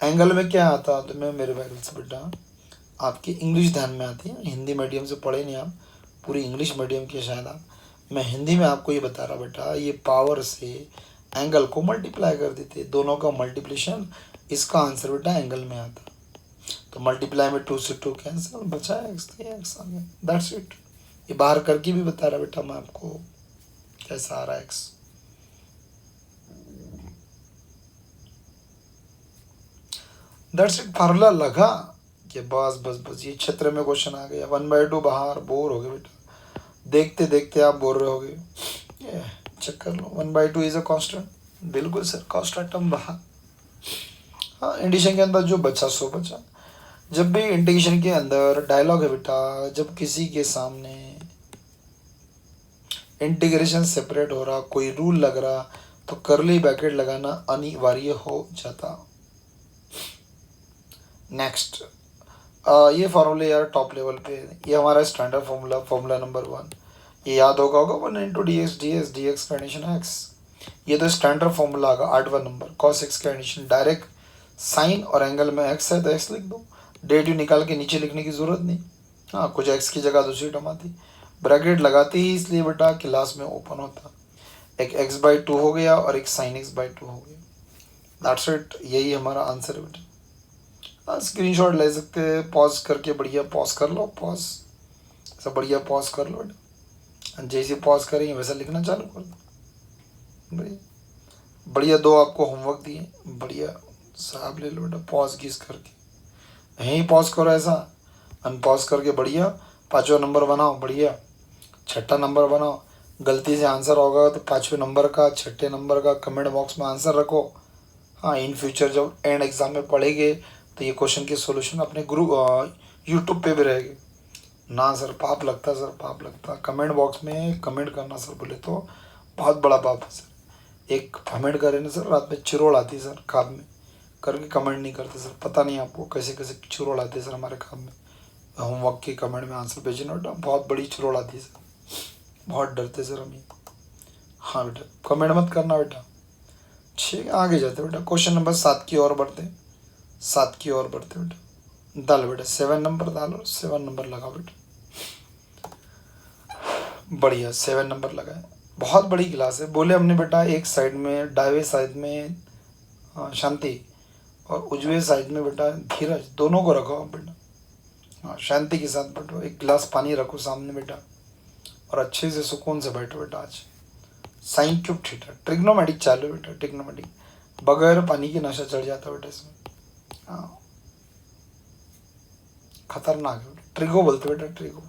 एंगल में क्या आता तो मैं मेरे बैगल से बेटा, आपकी इंग्लिश ध्यान में आती है, हिंदी मीडियम से पढ़े नहीं आप, पूरी इंग्लिश मीडियम के शायद आप। मैं हिंदी में आपको ये बता रहा बेटा, ये पावर से एंगल को मल्टीप्लाई कर देते, दोनों का मल्टीप्लिकेशन, इसका आंसर बेटा एंगल में आता। तो मल्टीप्लाई में 2 से 2 कैंसिल, बचा एक्स, तो एक्स आ गया, दैट्स इट। ये बाहर करके भी बता रहा बेटा मैं आपको कैसा आ रहा है एक्स। दैट्स इट, फार्मूला लगा कि बस बस बस ये क्षेत्र में क्वेश्चन आ गया। 1/2 बाहर, बोर हो गए बेटा, देखते देखते आप बोर रहोगे। चेक कर लो, 1/2 इज अ कांस्टेंट, बिल्कुल सर कांस्टेंट टर्म बाहर। हाँ, इंडिशन के अंदर जो बचा सो बचा। जब भी इंटीग्रेशन के अंदर डायलॉग है बेटा, जब किसी के सामने इंटीग्रेशन सेपरेट हो रहा, कोई रूल लग रहा, तो करली ब्रैकेट लगाना अनिवार्य हो जाता। नेक्स्ट, ये फॉर्मूले यार टॉप लेवल पे, ये हमारा स्टैंडर्ड फॉर्मूला, फॉर्मूला नंबर 1, ये याद होगा 1 × dx का एडिशन एक्स। ये तो स्टैंडर्ड फॉर्मूला आगा 8वां नंबर, cos x का एडिशन डायरेक्ट साइन और एंगल में x है तो x लिख दो, डेट यू निकाल के नीचे लिखने की ज़रूरत नहीं। हाँ, कुछ x की जगह दूसरी टर्म आती, ब्रैकेट लगाती ही इसलिए बेटा क्लास में ओपन होता। एक x/2 हो गया और एक sin x/2 हो गया, दैट्स इट, यही हमारा आंसर है बेटा। हाँ, स्क्रीनशॉट ले सकते हैं, पॉज करके बढ़िया पॉज कर लो, पॉज सब बढ़िया पॉज कर लो बेटा, जैसे पॉज करेंगे वैसा लिखना चालू कर दो। बढ़िया बढ़िया, 2 आपको होमवर्क दिए, बढ़िया साहब ले लो बेटा, पॉज घिस करके यहीं पॉज करो, ऐसा अनपॉज करके बढ़िया 5वां नंबर बनाओ, बढ़िया 6ठा नंबर बनाओ। गलती से आंसर होगा तो 5वें नंबर का, 6ठे नंबर का कमेंट बॉक्स में आंसर रखो। हाँ, इन फ्यूचर जब एंड एग्जाम में पढ़ेंगे तो ये क्वेश्चन के सॉल्यूशन अपने ग्रुप यूट्यूब पे भी रहेंगे ना। सर पाप लगता, सर पाप लगता, कमेंट बॉक्स में कमेंट करना सर बोले तो बहुत बड़ा पाप है सर। एक कमेंट करें ना सर, रात में चिरोड़ आती सर खाब में, करके कमेंट नहीं करते सर, पता नहीं आपको कैसे कैसे चिरोड़ आती है सर हमारे खाब में। होमवर्क के कमेंट में आंसर भेजना बेटा, बहुत बड़ी चिरोड़ आती है सर, बहुत डरते सर हम। हाँ बेटा, कमेंट मत करना बेटा, ठीक है। आगे जाते बेटा, क्वेश्चन नंबर 7 की ओर बढ़ते, 7 की ओर बढ़ते बेटा। डालो बेटा 7 नंबर, डालो 7 नंबर लगाओ बेटा, बढ़िया 7 नंबर लगाए। बहुत बड़ी क्लास है, बोले हमने बेटा एक साइड में, दाहिने साइड में शांति और उजवे साइड में बेटा धीरज, दोनों को रखो बेटा। हाँ, शांति के साथ बैठो, एक गिलास पानी रखो सामने बेटा, और अच्छे से सुकून से बैठो बेटा। आज साइन क्यूब थीटा, ट्रिग्नोमेटिक चालू बेटा, ट्रिग्नोमेटिक बगैर पानी की नशा चढ़ जाता बेटा इसमें। हाँ, खतरनाक है बेटा, ट्रिगो बोलते बेटा, ट्रिगो।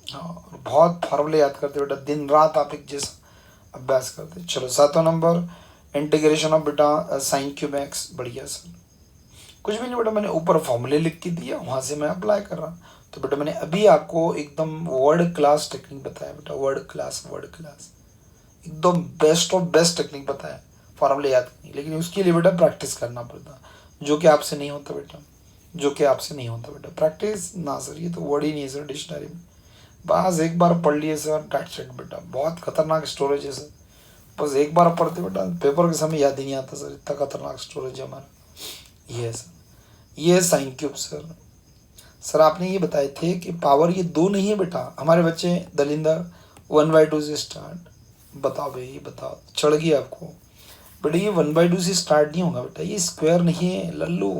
हाँ, बहुत फार्मूले याद करते बेटा, दिन रात आप एक जैसा अभ्यास करते। चलो 7वां नंबर, इंटीग्रेशन ऑफ बेटा साइन क्यूब एक्स, बढ़िया सर। कुछ भी नहीं बेटा, मैंने ऊपर फॉर्मूले लिख के दिया, वहाँ से मैं अप्लाई कर रहा। तो बेटा मैंने अभी आपको एकदम वर्ल्ड क्लास टेक्निक बताया बेटा, वर्ल्ड क्लास एकदम बेस्ट ऑफ बेस्ट टेक्निक बताया फॉर्मूले याद करनी। लेकिन उसके लिए बेटा प्रैक्टिस करना पड़ता, जो कि आपसे नहीं होता बेटा, जो कि आपसे नहीं होता बेटा। प्रैक्टिस ना सर, ये तो वर्ड ही नहीं है सर डिक्शनरी में, बस एक बार पढ़ लिए सर, दैट्स इट बेटा। बहुत खतरनाक स्टोरेज है सर, बस एक बार पढ़ते बेटा पेपर के समय याद ही नहीं आता सर, इतना खतरनाक स्टोरेज है हमारा। ये है सर, ये है साइन क्यूब सर। सर आपने ये बताए थे कि पावर ये 2 नहीं है बेटा। हमारे बच्चे दलिंदर 1/2 से स्टार्ट। बताओ भाई बताओ, चढ़ गई आपको? बेटा ये 1/2 से स्टार्ट नहीं होगा बेटा, ये स्क्वायर नहीं है लल्लू।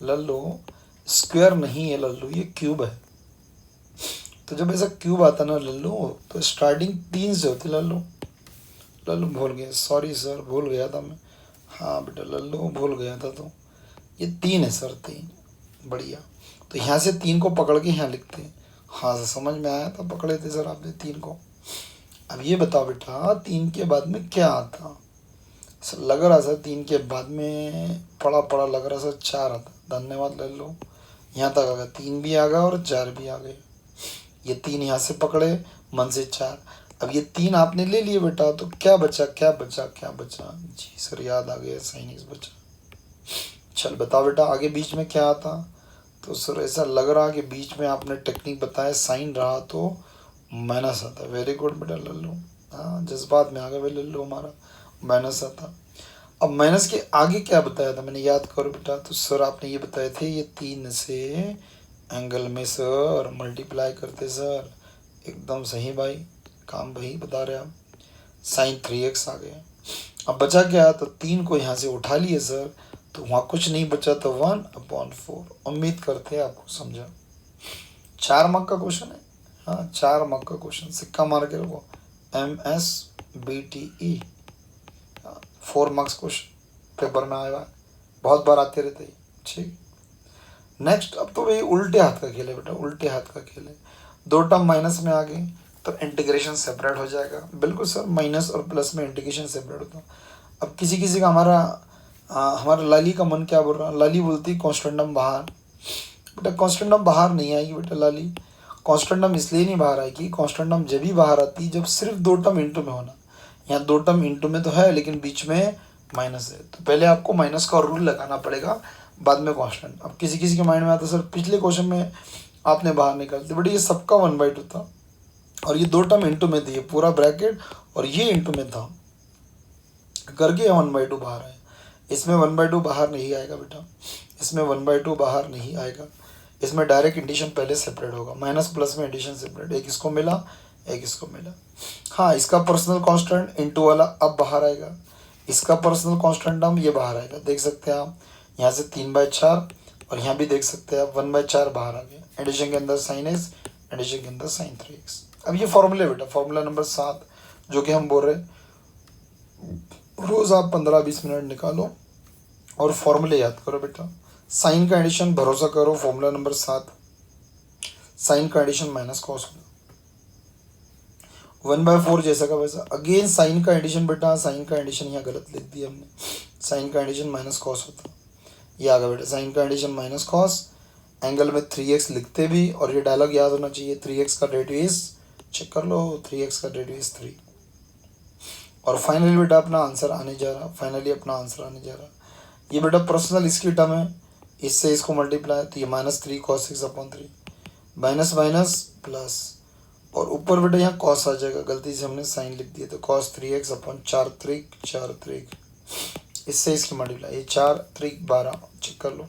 लल्लू स्क्वायर नहीं है लल्लू, ये क्यूब है। तो जब ऐसा क्यूब आता ना लल्लू, तो स्टार्टिंग 3 से होती लल्लू। लल्लू भूल गया, सॉरी सर भूल गया था मैं। हाँ बेटा लल्लू भूल गया था। तो ये 3 है सर, 3। बढ़िया। तो यहाँ से 3 को पकड़ के यहाँ लिखते हैं। हाँ सर समझ में आया था, पकड़े थे सर आपने 3 को। अब ये बताओ बेटा 3 के बाद में क्या आता? सर लग रहा सर 3 के बाद में पड़ा पड़ा लग रहा सर 4 आता। धन्यवाद लल्लू, यहाँ तक आ गया, 3 भी आ गया और 4 भी आ गए। ये 3 यहाँ से पकड़े, मन से 4। अब ये 3 आपने ले लिए बेटा, तो क्या बचा क्या बचा क्या बचा? जी सर याद आ गया, साइन एक्स बचा। चल बताओ बेटा आगे बीच में क्या आता? तो सर ऐसा लग रहा कि बीच में आपने टेक्निक बताया, साइन रहा तो माइनस आता। वेरी गुड बेटा लल्लू, हाँ जज्बात में आ गया भाई लल्लू हमारा, माइनस आता। अब माइनस के आगे क्या बताया था मैंने, याद करो बेटा। तो सर आपने ये बताए थे ये 3 से एंगल में सर मल्टीप्लाई करते सर। एकदम सही भाई, काम वही बता रहे आप। साइन 3x आ गया। अब बचा क्या? तो 3 को यहाँ से उठा लिए सर, तो वहाँ कुछ नहीं बचा, तो 1/4। उम्मीद करते हैं आपको समझा। 4 मार्क का क्वेश्चन है, हाँ 4 मार्क का क्वेश्चन, सिक्का मार के रखो। MSBTE 4 मार्क्स क्वेश्चन पेपर में आएगा, बहुत बार आते रहते हैं। ठीक, नेक्स्ट। अब तो भाई उल्टे हाथ का खेल है बेटा, उल्टे हाथ का खेल है। 2 टर्म माइनस में आ गई तो इंटीग्रेशन सेपरेट हो जाएगा। बिल्कुल सर, माइनस और प्लस में इंटीग्रेशन सेपरेट होता है। अब किसी किसी का हमारा लाली का मन क्या बोल रहा है? लाली बोलती कॉन्स्टेंटम बाहर। बेटा कॉन्स्टेंटम बाहर नहीं आएगी बेटा लाली। कॉन्स्टेंटम इसलिए नहीं बाहर आएगी, कॉन्स्टेंटम जब भी बाहर आती है जब सिर्फ 2 टर्म इंटू में होना। यहाँ 2 टर्म इंटू में तो है, लेकिन बीच में माइनस है, तो पहले आपको माइनस का रूल लगाना पड़ेगा, बाद में कांस्टेंट। अब किसी किसी के माइंड में आता सर पिछले क्वेश्चन में आपने बाहर निकाल दिया, बट ये सबका 1/2 था और ये 2 टर्म इंटू में थी, पूरा ब्रैकेट और ये इंटू में था करके 1/2 बाहर आया। इसमें 1/2 बाहर नहीं आएगा बेटा, इसमें 1/2 बाहर नहीं आएगा। इसमें डायरेक्ट एडिशन पहले सेपरेट होगा, माइनस प्लस में एडिशन सेपरेट। एक इसको मिला, एक इसको मिला। हाँ इसका पर्सनल कांस्टेंट इंटू वाला अब बाहर आएगा, इसका पर्सनल कांस्टेंट टर्म ये बाहर आएगा। देख सकते हैं आप यहाँ से 3/4 और यहाँ भी देख सकते हैं आप 1/4 बाहर आ गया। एडिशन के अंदर साइन एक्स, एडिशन के अंदर साइन 3x। अब ये फॉर्मूले बेटा, फॉर्मूला नंबर 7 जो कि हम बोल रहे हैं, रोज़ आप 15-20 मिनट निकालो और फॉर्मूले याद करो बेटा। साइन का एडिशन भरोसा करो, फॉर्मूला नंबर 7 साइन का एडिशन माइनस कॉस होगा 1/4 जैसा का वैसा। अगेन साइन का एडिशन बेटा, साइन का एडिशन यहाँ गलत लिख दिया हमने, साइन का एडिशन माइनस कॉस होता, ये आ गया बेटा। साइन का एडिशन माइनस कॉस, एंगल में 3x लिखते भी, और ये डायलॉग याद होना चाहिए, 3x का रेडियस चेक कर लो, 3x का रेडियस 3। और फाइनली बेटा अपना आंसर आने जा रहा, फाइनली अपना आंसर आने जा रहा। ये बेटा पर्सनल इसकी टर्म है, इससे इसको मल्टीप्लाई, तो ये -3 cos 6/3, माइनस माइनस प्लस, और ऊपर बेटा यहाँ कॉस आ जाएगा, गलती से हमने साइन लिख दिया, तो cos 3x/4 त्रिक 4 त्रिक, इससे इसकी मल्टीप्लाई, ये 4 त्रिक 12, चेक कर लो।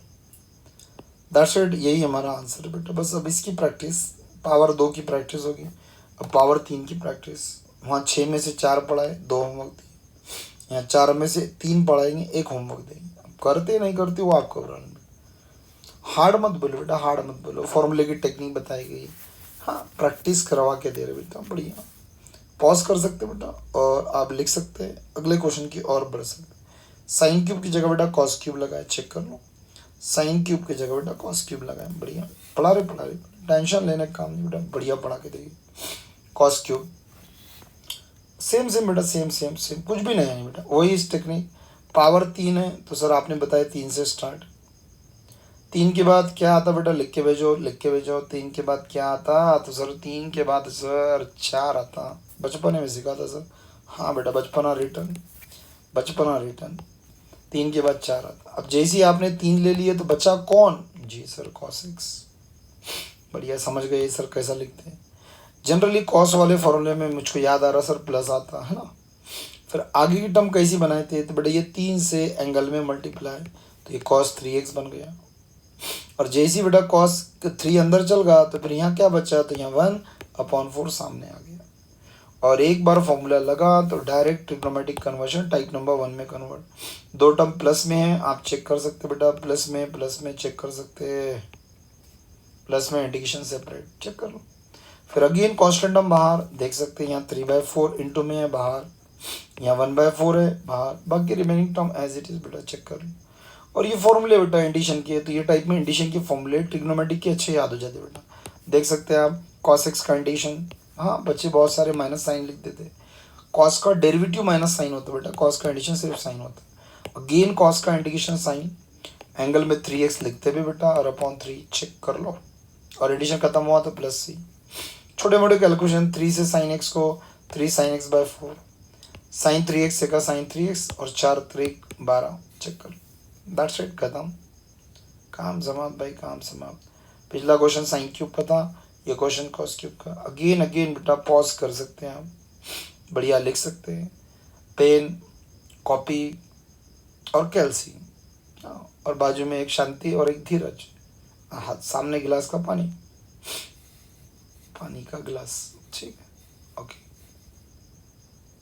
दैट्स इट, यही हमारा आंसर है बेटा। बस अब इसकी प्रैक्टिस, पावर 2 की प्रैक्टिस होगी, अब पावर 3 की प्रैक्टिस। वहाँ 6 में से 4 पढ़ाए, 2 होमवर्क दिए, यहाँ 4 में से 3 पढ़ाएंगे, 1 होमवर्क देंगे। अब करते नहीं करते वो आपको प्रॉब्लम है। हार्ड मत बोलो बेटा, हार्ड मत बोलो, फॉर्मूले की टेक्निक बताई गई, हाँ प्रैक्टिस करवा के दे रहे बेटा, बढ़िया। पॉज कर सकते बेटा और आप लिख सकते हैं, अगले क्वेश्चन की और बढ़ सकते। साइन क्यूब की जगह बेटा कॉस क्यूब लगाए, चेक कर लो। साइन क्यूब की जगह बेटा कॉस क्यूब लगाए, बढ़िया। पढ़ा रहे, टेंशन लेने का काम नहीं बेटा, बढ़िया पढ़ा के देगी। कॉस क्यूब सेम सेम बेटा, सेम सेम सेम, कुछ भी नया नहीं बेटा, वही इस टेक्निक। पावर 3 है तो सर आपने बताया 3 से स्टार्ट। 3 के बाद क्या आता बेटा, लिख के भेजो, लिख के भेजो। 3 के बाद क्या आता? तो सर 3 के बाद सर 4 आता, बचपने में सीखा था सर। हाँ बेटा बचपना रिटर्न, बचपना रिटर्न। 3 के बाद 4 आता। अब जैसे ही आपने 3 ले लिए तो बचा कौन? जी सर cos x, बढ़िया समझ गए सर कैसा लिखते हैं। जनरली कॉस वाले फॉर्मूले में मुझको याद आ रहा सर प्लस आता है ना। फिर आगे की टर्म कैसी बनाए थे? तो बेटा ये 3 से एंगल में मल्टीप्लाई, तो ये cos 3x बन गया। और जैसे ही बेटा कॉस 3 अंदर चल गया तो फिर यहाँ क्या बचा, तो यहाँ 1/4 सामने आ गया। और एक बार फॉर्मूला लगा तो direct trigonometric conversion type number 1 में कन्वर्ट। 2 टर्म प्लस में है, आप चेक कर सकते बेटा, प्लस में चेक कर सकते, प्लस में इंडिकेशन सेपरेट चेक कर लो। फिर अगेन कांस्टेंट टर्म बाहर देख सकते हैं, यहाँ 3/4 इंटू में है बाहर, यहाँ 1/4 है बाहर, बाकी remaining term as it is बेटा चेक कर लो। और ये फॉर्मूले बेटा इंडिशन के, तो ये टाइप में इंडिशन के फॉर्मूले ट्रिग्नोमेट्रिक के अच्छे याद हो जाते बेटा। देख सकते हैं आप cos x का इंडिशन, हाँ बच्चे बहुत सारे माइनस साइन लिख देते, cos का डेरिवेटिव माइनस साइन होता है बेटा, cos का इंडिशन सिर्फ साइन होता है। अगेन cos का इंडिकेशन साइन, एंगल में 3x लिखते भी बेटा और अपॉन 3 चेक कर लो। और एडिशन खत्म हुआ तो प्लस सी, छोटे मोटे कैलकुलेशन, 3 से साइन x को 3 sin x/4, साइन 3x से का साइन 3x और 4 3 12 चेक कर, दैट्स इट, खत्म, काम समाप्त भाई, काम समाप्त। पिछला क्वेश्चन साइन क्यूब का था, ये क्वेश्चन कॉस क्यूब का। अगेन बेटा पॉज कर सकते हैं आप, बढ़िया लिख सकते हैं, पेन कॉपी और कैल्सी, और बाजू में एक शांति और एक धीरज, हाथ सामने गिलास का पानी, पानी का गिलास, ठीक है ओके।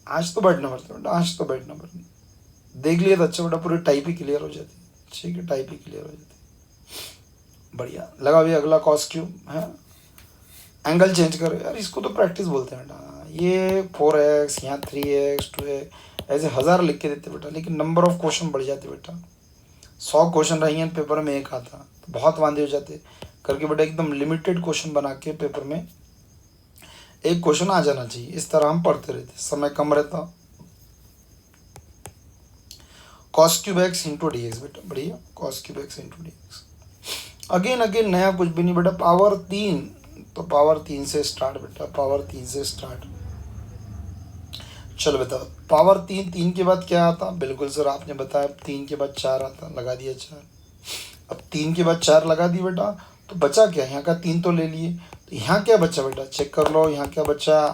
आज तो बैठना पड़ता है बेटा, आज तो बैठना पड़ता, देख लिया तो अच्छा बेटा, पूरी टाइप ही क्लियर हो जाती है, ठीक है टाइप ही क्लियर हो जाती है, बढ़िया लगा। भी अगला कॉस क्यूब है, एंगल चेंज करो यार, इसको तो प्रैक्टिस बोलते हैं बेटा। ये 4x, यहाँ 3x 2x ऐसे 1000 लिख के देते बेटा, लेकिन नंबर ऑफ क्वेश्चन बढ़ जाते बेटा। 100 क्वेश्चन रहेंगे पेपर में एक आता तो बहुत वांदे हो जाते, करके बेटा एकदम लिमिटेड क्वेश्चन बना के पेपर में एक क्वेश्चन आ जाना चाहिए, इस तरह हम पढ़ते रहते, समय कम रहता। cos cube x into D x बेटा, बढ़िया, cos cube x into D x. Again नया कुछ भी नहीं बेटा, पावर 3, तो पावर 3 से स्टार्ट बेटा, पावर 3 से स्टार्ट। चलो बेटा, पावर 3 के बाद क्या आता, बिल्कुल सर आपने बताया 3 के बाद 4 आता, लगा दिया 4। अब 3 के बाद 4 लगा दिए बेटा, तो बचा क्या, यहाँ का 3 तो ले लिए, तो यहाँ क्या बचा बेटा चेक कर लो, यहाँ क्या बचा,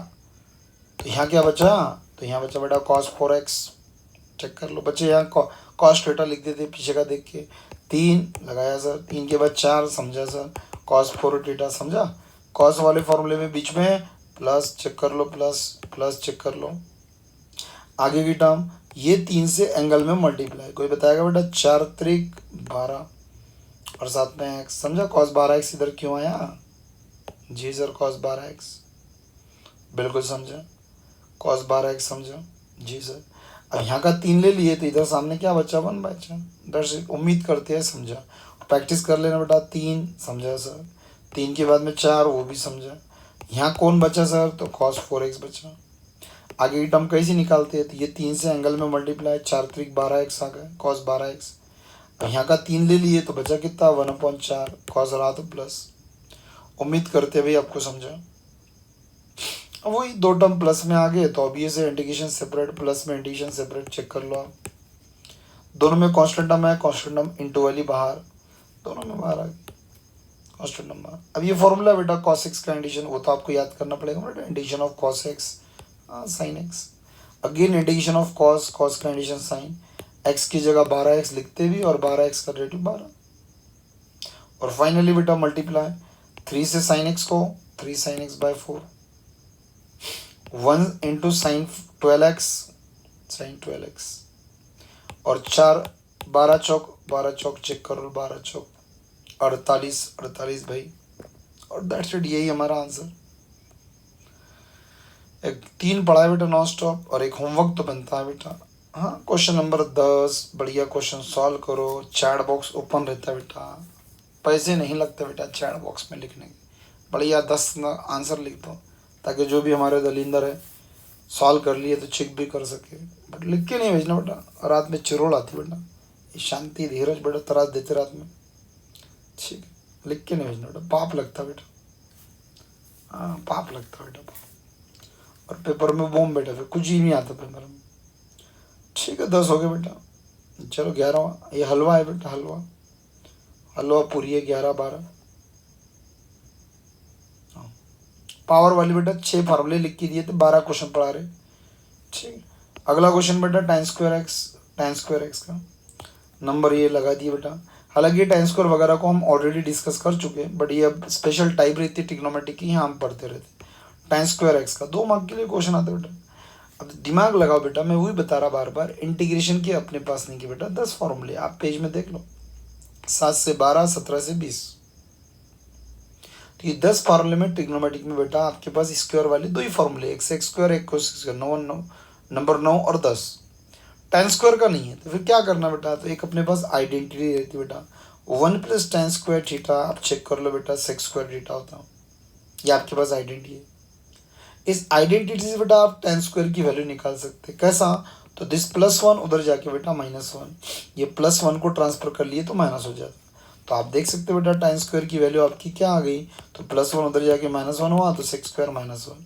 तो यहाँ क्या बचा, तो यहाँ बचा बेटा cos 4x, चेक कर लो बच्चे, यहाँ cos थीटा लिख देते पीछे का देख के, 3 लगाया सर, 3 के बाद 4 समझा सर, cos 4 थीटा समझा, cos वाले फॉर्मूले में बीच में प्लस चेक कर लो, प्लस चेक कर लो। आगे की टर्म ये 3 से एंगल में मल्टीप्लाई, कोई बताएगा बेटा, 4 त्रिक 12 और साथ में x, समझा cos 12x इधर क्यों आया, जी सर cos 12x, बिल्कुल समझा, cos 12x समझा जी सर। अब यहाँ का 3 ले लिए तो इधर सामने क्या बचा, 1 बचा, दर्शक उम्मीद करते हैं समझा, प्रैक्टिस कर लेना बेटा। 3 समझा सर, 3 के बाद में 4 वो भी समझा, यहाँ कौन बचा सर, तो cos 4x बचा। आगे की टर्म कैसे निकालते हैं, तो ये 3 से एंगल में मल्टीप्लाई, 4 त्रिक 12x आ गए, cos 12x। अब यहाँ का 3 ले लिए तो बचा कितना, 1/4, cos रहा तो प्लस, उम्मीद करते भाई आपको समझा। अब वही 2 टर्म प्लस में आ गए तो ऑब्वियस है इंटीग्रेशन सेपरेट, प्लस में इंटीग्रेशन सेपरेट चेक कर लो आप, दोनों में कांस्टेंट टर्म है, कांस्टेंट टर्म इंटू वाली बाहर, दोनों में बाहर आ गई कांस्टेंट टर्म बाहर। अब ये फॉर्मूला बेटा cos x का इंटीग्रेशन, वो तो आपको याद करना पड़ेगा बेटा, integration of cos x sin x, again integration of cos का इंटीग्रेशन sin x की जगह 12x लिखते भी और 12x का डेरिवेटिव 12, और फाइनली बेटा मल्टीप्लाई 3 से sin x को 3 sin x/4, 1 into sine 12x और 4 12 चौक चेक करो, 12 चौक 48 भाई, और दैट्स इट, यही हमारा आंसर। एक 3 पढ़ा है बेटा नॉन स्टॉप, और एक होमवर्क तो बनता है बेटा। हाँ क्वेश्चन नंबर 10 बढ़िया क्वेश्चन सॉल्व करो, चैट बॉक्स ओपन रहता है बेटा, पैसे नहीं लगते बेटा चैट बॉक्स में लिखने के, बढ़िया 10 आंसर लिख दो, ताकि जो भी हमारे दलिंदर है सॉल्व कर लिए तो चेक भी कर सके, बट लिख के नहीं भेजना बेटा, रात में चिरोड़ आती बेटा, शांति धीरज बेटा तरास देते रात में, ठीक है, लिख के नहीं भेजना बेटा, पाप लगता बेटा, हाँ पाप लगता बेटा, और पेपर में बॉम्ब बेटा, फिर कुछ ही नहीं आता पेपर में, ठीक है 10 हो गए बेटा। चलो 11वां, ये हलवा है बेटा, हलवा पूरी है, 11 12 पावर वाली बेटा 6 फार्मूले लिख के दिए थे, 12 क्वेश्चन पढ़ा रहे, ठीक। अगला क्वेश्चन बेटा tan स्क्वायर एक्स का नंबर ये लगा दिए बेटा, हालांकि tan स्क्वायर वगैरह को हम ऑलरेडी डिस्कस कर चुके हैं, बट ये अब स्पेशल टाइप रहती है ट्रिग्नोमेट्री की, यहाँ हम पढ़ते रहते। tan स्क्वायर x का 2 मार्क के लिए क्वेश्चन आता है बेटा। अब दिमाग लगाओ बेटा, मैं वही बता रहा बार बार, इंटीग्रेशन की अपने पास नहीं की बेटा 10 फॉर्मूले, आप पेज में देख लो, 7 से 12, 17 से 20। तो ये 10 फॉर्मूले में ट्रिग्नोमेट्रिक में बेटा आपके पास स्क्वायर वाले 2 ही फॉर्मूले, एक सेक स्क्वायर एक कोसेक स्क्वायर, 9 नंबर 9 और 10। tan स्क्वायर का नहीं है, तो फिर क्या करना बेटा, तो एक अपने पास आइडेंटिटी रहती है बेटा, 1 प्लस tan स्क्वायर थीटा, आप चेक कर लो बेटा सेक स्क्वायर थीटा होता है, ये आपके पास आइडेंटिटी है। इस आइडेंटिटी से बेटा आप tan स्क्वायर की वैल्यू निकाल सकते हैं, कैसा, तो दिस +1 उधर जाके बेटा -1, ये +1 को ट्रांसफर कर लिए तो माइनस हो जाता। तो आप देख सकते हो बेटा tan स्क्वायर की वैल्यू आपकी क्या आ गई, तो +1 उधर जाके -1 हुआ, तो सेक स्क्वायर -1।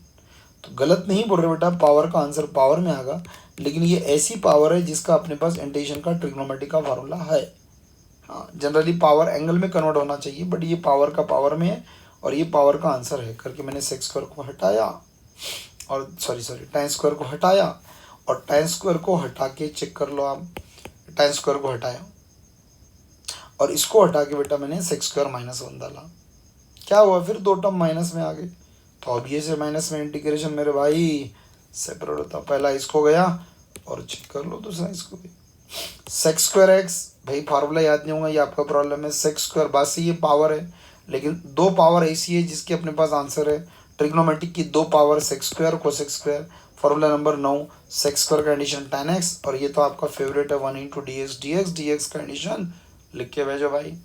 तो गलत नहीं बोल रहे बेटा, पावर का आंसर पावर में आएगा, लेकिन ये ऐसी पावर है जिसका अपने पास इंटीग्रेशन का ट्रिग्नोमेट्री का फार्मूला है। हाँ, जनरली पावर एंगल में कन्वर्ट होना चाहिए, बट ये पावर का पावर में है और ये पावर का आंसर है करके मैंने सेक स्क्वायर को हटाया, और सॉरी tan स्क्वायर को हटाया, और tan स्क्वायर को हटा के चेक कर लो आप, tan स्क्वायर को हटाया और इसको हटा के बेटा मैंने सेक स्क्वायर -1 डाला, क्या हुआ, फिर 2 टर्म माइनस में आ गए। तो अब ये से माइनस में इंटीग्रेशन मेरे भाई सेपरेट होता, पहला इसको गया और चेक कर लो दूसरा इसको भी। सेक स्क्वायर एक्स, भाई फार्मूला याद नहीं होगा, ये आपका प्रॉब्लम है। सेक स्क्वायर बासी ये पावर है, लेकिन 2 पावर ऐसी है जिसके अपने पास आंसर है। ट्रिग्नोमेट्रिक की 2 power sec square cosec square, formula number 9, sec square का कंडीशन tan x, और ये तो आपका फेवरेट है 1 × dx dx dx का कंडीशन लिख के भेजो भाई।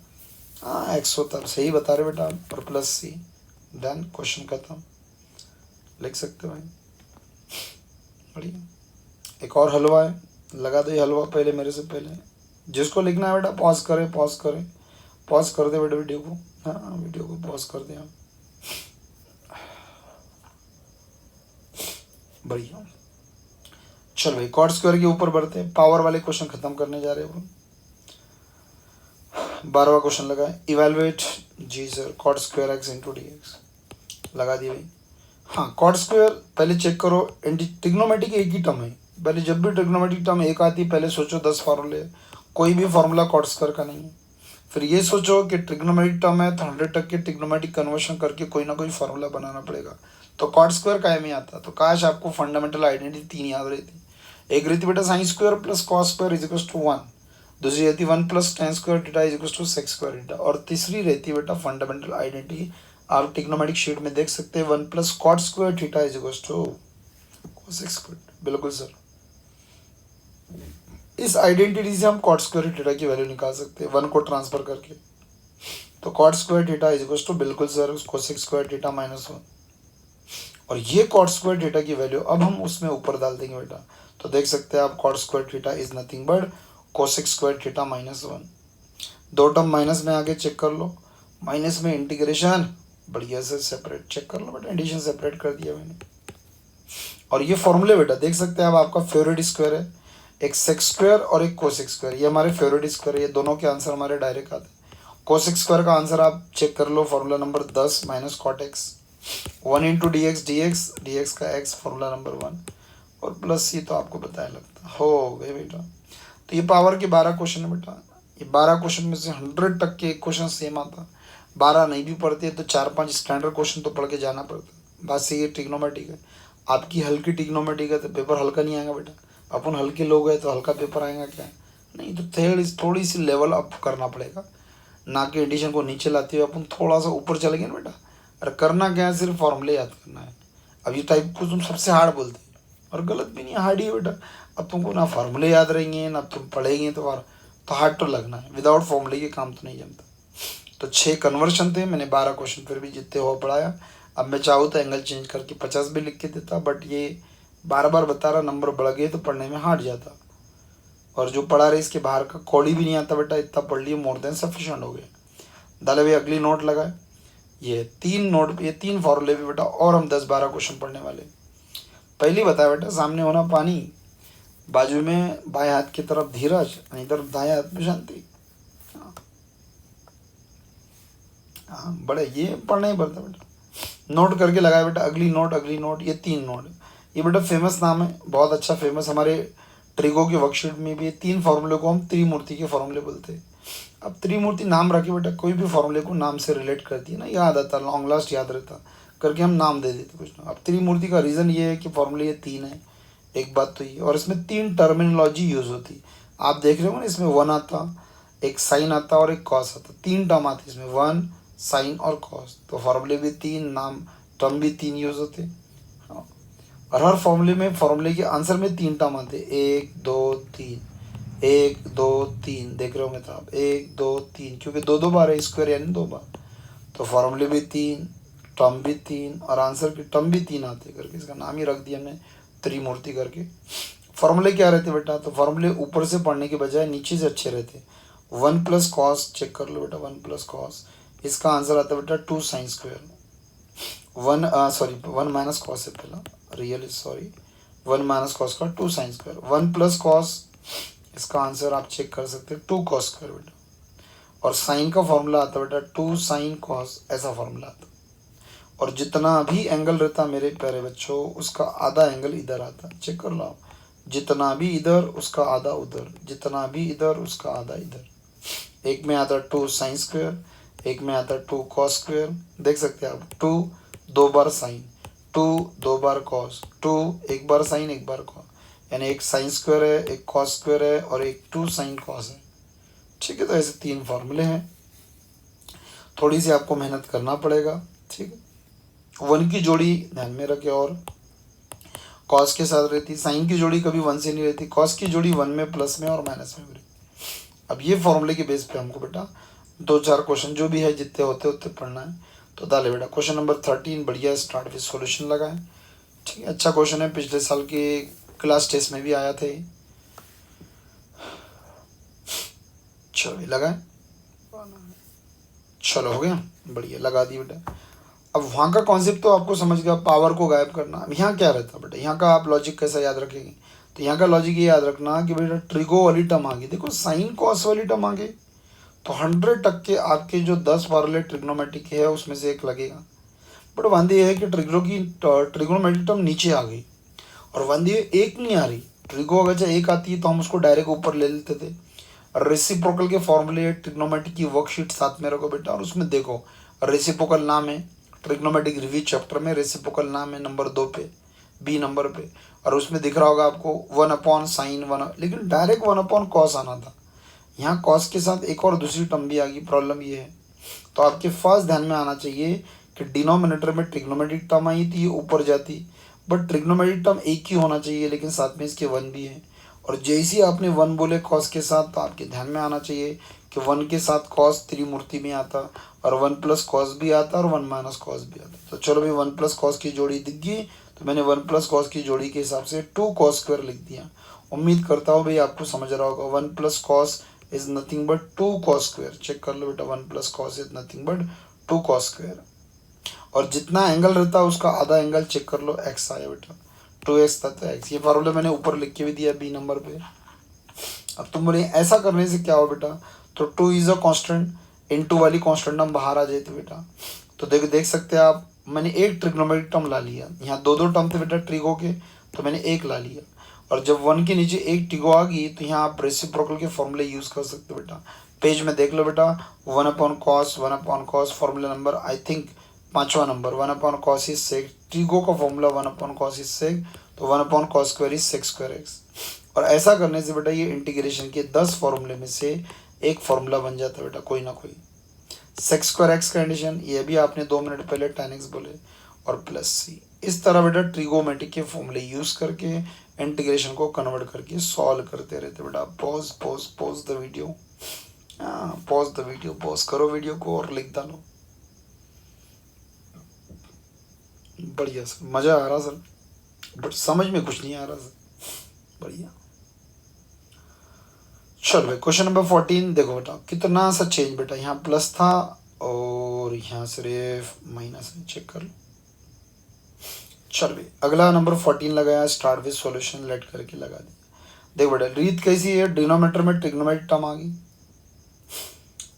हाँ एक्स होता है, सही बता रहे बेटा, और +c, देन क्वेश्चन खत्म, लिख सकते हो भाई, बढ़िया। एक और हलवा है, लगा दो ये हलवा पहले मेरे से पहले, जिसको लिखना है बेटा पॉज करें, पॉज कर दे बेटा वीडियो को, हाँ वीडियो को पॉज कर दें आप, बढ़िया। चल भाई कॉट स्क्वायर के ऊपर बढ़ते हैं, पावर वाले क्वेश्चन खत्म करने जा रहे हैं। 12वां क्वेश्चन लगा है, इवेलुएट जी sir cot square x into D x, लगा दिए भाई। हाँ कॉट स्क्वायर पहले चेक करो, ट्रिग्नोमेट्रिक एक ही टर्म है, पहले जब भी ट्रिग्नोमेट्रिक टर्म एक आती है पहले सोचो 10 फार्मूले, कोई भी फार्मूला कॉट स्क्वायर का नहीं है। फिर ये सोचो कि ट्रिग्नोमेट्रिक टर्म है तो 100% ट्रिग्नोमेट्रिक कन्वर्शन करके कोई ना कोई फार्मूला बनाना पड़ेगा, तो कॉट स्क्वायर काहे में आता। तो काश आपको फंडामेंटल आइडेंटिटी 3 याद रहती, एक रहती बेटा sine square plus cos square is equals to 1, दूसरी रहती 1 plus tan square theta is equals to sec square theta, और तीसरी रहती बेटा फंडामेंटल आइडेंटिटी, आप ट्रिग्नोमेट्रिक शीट में देख सकते हैं 1 plus cot square theta is equals to cosec square. बिल्कुल सर, इस आइडेंटिटी से हम कॉट स्क्वायर थीटा की वैल्यू निकाल सकते हैं 1 को ट्रांसफर करके, तो cot square theta is equals to बिल्कुल सर कोसेक स्क्वायर थीटा -1, और ये कॉट स्क्वायर थीटा की वैल्यू अब हम उसमें ऊपर डाल देंगे बेटा, तो देख सकते हैं आप cot square theta is nothing but cosec square theta -1। 2 term minus में आगे चेक कर लो, माइनस में इंटीग्रेशन बढ़िया से सेपरेट चेक कर लो बेटा, एडिशन सेपरेट कर दिया मैंने। और ये फॉर्मूले बेटा देख सकते हैं आप, आपका फेवरेट स्क्वायर है, एक सेक स्क्वायर और एक कोसेक स्क्वायर, ये हमारे फेवरेट स्क्वायर है, ये दोनों के आंसर हमारे डायरेक्ट आते हैं। कोसेक स्क्वायर का आंसर आप चेक कर लो, formula number 10 minus cot x, 1 × dx dx dx का x फॉर्मूला नंबर 1, और प्लस c तो आपको बताया लगता हो गए बेटा। तो ये पावर के 12 क्वेश्चन है बेटा, ये 12 क्वेश्चन में से 100% एक क्वेश्चन सेम आता, 12 नहीं भी पढ़ते तो 4-5 स्टैंडर्ड क्वेश्चन तो पढ़ के जाना पड़ता। बात सही है, ट्रिग्नोमेट्रिक है, आपकी हल्की ट्रिग्नोमेट्रिक है तो पेपर हल्का नहीं आएगा बेटा, अपन हल्के लोग हैं तो हल्का पेपर आएगा क्या, नहीं तो थोड़ी सी लेवल अप करना पड़ेगा, ना कि एडिशन को नीचे लाते हुए अपन थोड़ा सा ऊपर चलेंगे ना बेटा। अरे करना क्या है, सिर्फ फॉर्मूले याद करना है। अब ये टाइप को तुम सबसे हार्ड बोलते हैं, और गलत भी नहीं, हार्ड ही है बेटा। अब तुमको ना फार्मूले याद रहेंगे ना तुम पढ़ेंगे, तो हार्ड तो लगना है, विदाउट फॉर्मूले के काम तो नहीं जमता। तो 6 कन्वर्शन थे, मैंने 12 क्वेश्चन फिर भी जितने हो पढ़ाया। अब मैं चाहूँ तो एंगल चेंज करके 50 भी लिख के देता, बट ये बार बार बता रहा, नंबर बढ़ गए तो पढ़ने में हार्ड जाता, और जो पढ़ा रहे इसके बाहर का कौड़ी भी नहीं आता बेटा, इतना पढ़ लिए मोर देन सफिशिएंट हो गया। दाले भाई अगली नोट लगाए, ये 3 नोट, ये 3 फॉर्मूले भी बेटा, और हम 10-12 क्वेश्चन पढ़ने वाले। पहली बताया बेटा, सामने होना पानी, बाजू में बाएं हाथ की तरफ धीरज, इधर दाएं हाथ में शांति। हाँ बड़े ये पढ़ना ही पड़ता बेटा, नोट करके लगाया बेटा। अगली नोट, ये 3 नोट, ये बेटा फेमस नाम है, बहुत अच्छा फेमस, हमारे ट्रिगो के वर्कशीट में भी 3 फॉर्मूले को हम त्रिमूर्ति के फॉर्मूले बोलते हैं। अब त्रिमूर्ति नाम रखे बेटा, कोई भी फॉर्मूले को नाम से रिलेट करती है ना, याद आता, लॉन्ग लास्ट याद रहता करके हम नाम दे देते कुछ ना। अब त्रिमूर्ति का रीज़न ये है कि फॉर्मूले ये 3 है, एक बात तो ये, और इसमें 3 टर्मिनोलॉजी यूज़ होती। आप देख रहे हो ना, इसमें 1 आता, एक साइन आता और एक कॉस आता, 3 टर्म आती इसमें, 1 साइन और कॉस। तो फॉर्मूले भी 3, नाम टर्म भी 3 यूज़ होते। हाँ, और हर फॉर्मूले में, फॉर्मूले के आंसर में 3 टर्म आते, 1 2 3, 1 2 3, देख रहे हो मित्र आप, 1 2 3, क्योंकि 2 बार है, स्क्वायर यानी 2 बार। तो फॉर्मूले भी 3, टर्म भी 3 और आंसर की टर्म भी 3 आते करके इसका नाम ही रख दिया हमने त्रिमूर्ति करके। फॉर्मूले क्या रहते बेटा, तो फॉर्मूले ऊपर से पढ़ने के बजाय नीचे से अच्छे रहते। 1 प्लस कॉस, चेक कर लो बेटा, 1 प्लस कॉस, इसका आंसर आता है बेटा 2 साइन स्क्वायर। 1 माइनस कॉस है पहला, रियल सॉरी, 1 माइनस कॉस का 2 साइन स्क्वायर। 1 प्लस कॉस, इसका आंसर आप चेक कर सकते हैं 2 कॉस स्क्वायर बेटा। और साइन का फॉर्मूला आता है बेटा 2 साइन कॉस, ऐसा फॉर्मूला आता। और जितना भी एंगल रहता मेरे प्यारे बच्चों, उसका आधा एंगल इधर आता, चेक कर लो आप, जितना भी इधर उसका आधा उधर, जितना भी इधर उसका आधा इधर। एक में आता 2 साइन स्क्वायर, एक में आता 2 कॉस स्क्वायर, देख सकते हैं आप, 2 2 बार साइन, 2 2 बार कॉस, 2 एक बार साइन एक बार कॉस, यानी एक साइन स्क्वायर है, एक कॉस स्क्वायर है और एक 2 साइन कॉस है। ठीक है, तो ऐसे 3 फॉर्मूले हैं, थोड़ी सी आपको मेहनत करना पड़ेगा। ठीक है, 1 की जोड़ी ध्यान में रखें और कॉस के साथ रहती, साइन की जोड़ी कभी 1 से नहीं रहती, कॉस की जोड़ी 1 में, प्लस में और माइनस में भी। अब ये फॉर्मूले के बेस पे हमको बेटा 2-4 क्वेश्चन जो भी है, जितने होते उतने पढ़ना है। तो डाले बेटा क्वेश्चन नंबर 13, बढ़िया स्टार्ट विद सॉल्यूशन लगाएं। ठीक है, अच्छा क्वेश्चन है, पिछले साल के क्लास टेस्ट में भी आया था। चलो लगाएं, चलो हो गया, बढ़िया लगा दी बेटा। अब वहाँ का कॉन्सेप्ट तो आपको समझ गया, पावर को गायब करना। अब यहाँ क्या रहता बेटा, यहाँ का आप लॉजिक कैसा याद रखेंगे, तो यहाँ का लॉजिक ये याद रखना कि बेटा ट्रिगो वाली टर्म आ गई, देखो साइन कॉस वाली टर्म आ गई, तो 100% आपके जो 10 फॉर्मूले ट्रिग्नोमेट्रिक है उसमें से एक लगेगा। बट वांदे ये है कि ट्रिग्नोमेट्रिक टर्म नीचे आ गई, और वांदे एक नहीं आ रही। ट्रिगो अगर चाहे एक आती है तो हम उसको डायरेक्ट ऊपर ले लेते थे। रेसिप्रोकल के फॉर्मूले ट्रिग्नोमेट्रिक की वर्कशीट साथ में रखो बेटा, और उसमें देखो रेसिप्रोकल नाम है, ट्रिग्नोमेट्रिक रिव्यू चैप्टर में रेसिप्रोकल नाम है नंबर 2 पे, बी नंबर पे, और उसमें दिख रहा होगा आपको 1/sin 1, लेकिन डायरेक्ट 1/cos आना था। यहाँ cos के साथ एक और दूसरी टर्म भी आ गई, प्रॉब्लम ये है। तो आपके फर्स्ट ध्यान में आना चाहिए कि डिनोमिनेटर में ट्रिग्नोमेट्रिक टर्म आई थी, ये ऊपर जाती, बट ट्रिग्नोमेट्रिक टर्म एक ही होना चाहिए, लेकिन साथ में इसके 1 भी है। और जैसे ही आपने 1 बोले cos के साथ, तो आपके ध्यान में आना चाहिए कि 1 के साथ cos त्रिमूर्ति में आता, और 1 प्लस cos भी आता और 1 माइनस cos भी आता। तो चलो भाई 1 प्लस cos की जोड़ी दिख गई, तो मैंने 1 प्लस cos की जोड़ी के हिसाब से 2 cos स्क्वायर लिख दिया। उम्मीद करता हूँ भाई आपको समझ रहा होगा। 1 plus cos is nothing but 2 cos square, check कर लो बेटा, 1 plus cos is nothing but 2 cos square. और जितना एंगल रहता है उसका आधा एंगल, चेक कर लो, x आया बेटा, 2x था तो x। ये फॉर्मूला मैंने ऊपर लिख के भी दिया बी नंबर पे। अब तुम बोले ऐसा करने से क्या हो बेटा, तो 2 इज अ कांस्टेंट, इनटू वाली कांस्टेंट हम बाहर आ जाते बेटा। तो देख सकते हैं आप, मैंने एक ट्रिग्नोमेट्रिक टर्म ला लिया, यहाँ 2 टर्म थे बेटा ट्रिगो के, तो मैंने एक ला लिया। और जब 1 के नीचे एक ट्रिगो आ गई, तो यहाँ आप रेसिप्रोकल के फॉर्मूले यूज कर सकते हो बेटा। पेज में देख लो बेटा, 1/cos formula number I think 5वां number, 1/cos is sec, trigo का फॉर्मूला 1/cos इज सेक, तो 1/cos square is sec square x. और ऐसा करने से बेटा ये इंटीग्रेशन के 10 फॉर्मूले में से एक फॉर्मूला बन जाता है बेटा, कोई ना कोई। सेक स्क्वायर एक्स कंडीशन, ये भी आपने 2 मिनट पहले tan x बोले, और प्लस सी। इस तरह बेटा ट्रिगोमेट्रिक के फॉर्मूले यूज करके इंटीग्रेशन को कन्वर्ट करके सॉल्व करते रहते बेटा। पॉज द वीडियो, पॉज करो वीडियो को और लिख डालो। बढ़िया सर, मजा आ रहा सर, बट समझ में कुछ नहीं आ रहा सर, बढ़िया। चलो भाई क्वेश्चन नंबर 14 देखो बेटा, कितना सा चेंज बेटा, यहाँ प्लस था और यहाँ सिर्फ माइनस है, चेक कर लो। चल भाई अगला नंबर 14 लगाया, स्टार्ट विद सॉल्यूशन लेट करके लगा दी। देख बेटा रीत कैसी है, डिनोमीटर में ट्रिग्नोमेट्रिक टर्म आ गई,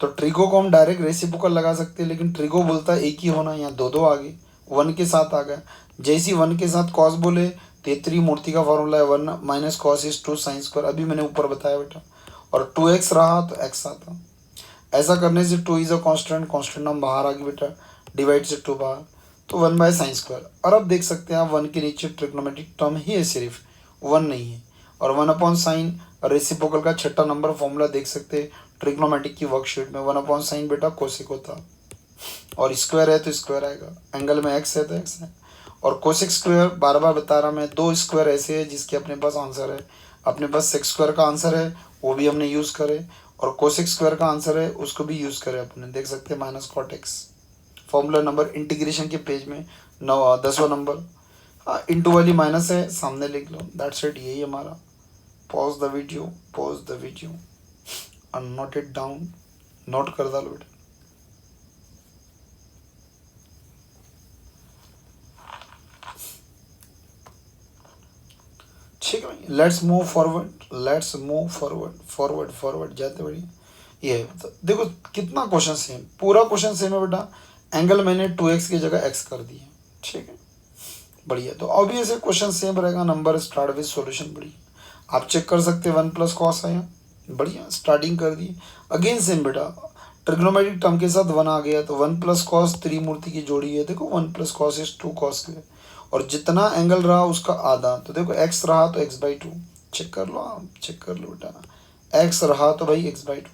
तो ट्रिगो को हम डायरेक्ट रेसिप्रोकल लगा सकते हैं, लेकिन ट्रिगो बोलता है एक ही होना, यहाँ 2 आ गए, 1 के साथ आ गया। जैसी 1 के साथ कॉस बोले, तेतरी मूर्ति का फॉर्मूला है 1 minus cos is 2 sine square, अभी मैंने ऊपर बताया बेटा। और 2x रहा तो x आता। ऐसा करने से 2 इज अ कांस्टेंट, कांस्टेंट हम बाहर आ गई बेटा, डिवाइड से 2 बाहर, तो 1/sin²। और अब देख सकते हैं आप 1 के नीचे ट्रिग्नोमेट्रिक टर्म ही है, सिर्फ 1 नहीं है। और 1/sin रेसिप्रोकल का छठा नंबर फॉर्मूला देख सकते हैं ट्रिग्नोमेट्रिक की वर्कशीट में। 1/sin बेटा कोसेक होता, और स्क्वायर है तो स्क्वायर आएगा, एंगल में एक्स है तो एक्स है। और कोसेक स्क्वायर बार बार बता रहा मैं, 2 स्क्वायर ऐसे है जिसके अपने पास आंसर है। अपने पास सेक स्क्वायर का आंसर है, वो भी हमने यूज़ करे, और कोसेक स्क्वायर का आंसर है उसको भी यूज़ करे अपने। देख सकते हैं -cot x, formula number integration के पेज में 10वां नंबर। हाँ, इंटू वाली माइनस है, सामने लिख लो, दैट्स इट, यही हमारा। Pause the video, pause the video and note it down, note कर डालो बेटा। ठीक है भाई, let's move forward, let's move forward, forward forward जाते बढ़िया। ये तो देखो कितना क्वेश्चन सेम, पूरा क्वेश्चन सेम है बेटा। एंगल मैंने 2x की जगह x कर दिया, ठीक है बढ़िया। तो ऑब्वियस है क्वेश्चन सेम रहेगा, नंबर स्टार्ट विद सॉल्यूशन। बढ़िया, आप चेक कर सकते हैं 1 + cos आया, बढ़िया स्टार्टिंग कर दी। अगेन सेम बेटा, ट्रिग्नोमेट्रिक टर्म के साथ 1 आ गया, तो 1 + cos त्रिमूर्ति की जोड़ी है। देखो 1 + cos इज 2 cos के, और जितना एंगल रहा उसका आधा, तो देखो x रहा तो x/2, चेक कर लो आप, चेक कर लो बेटा, x रहा तो भाई x/2।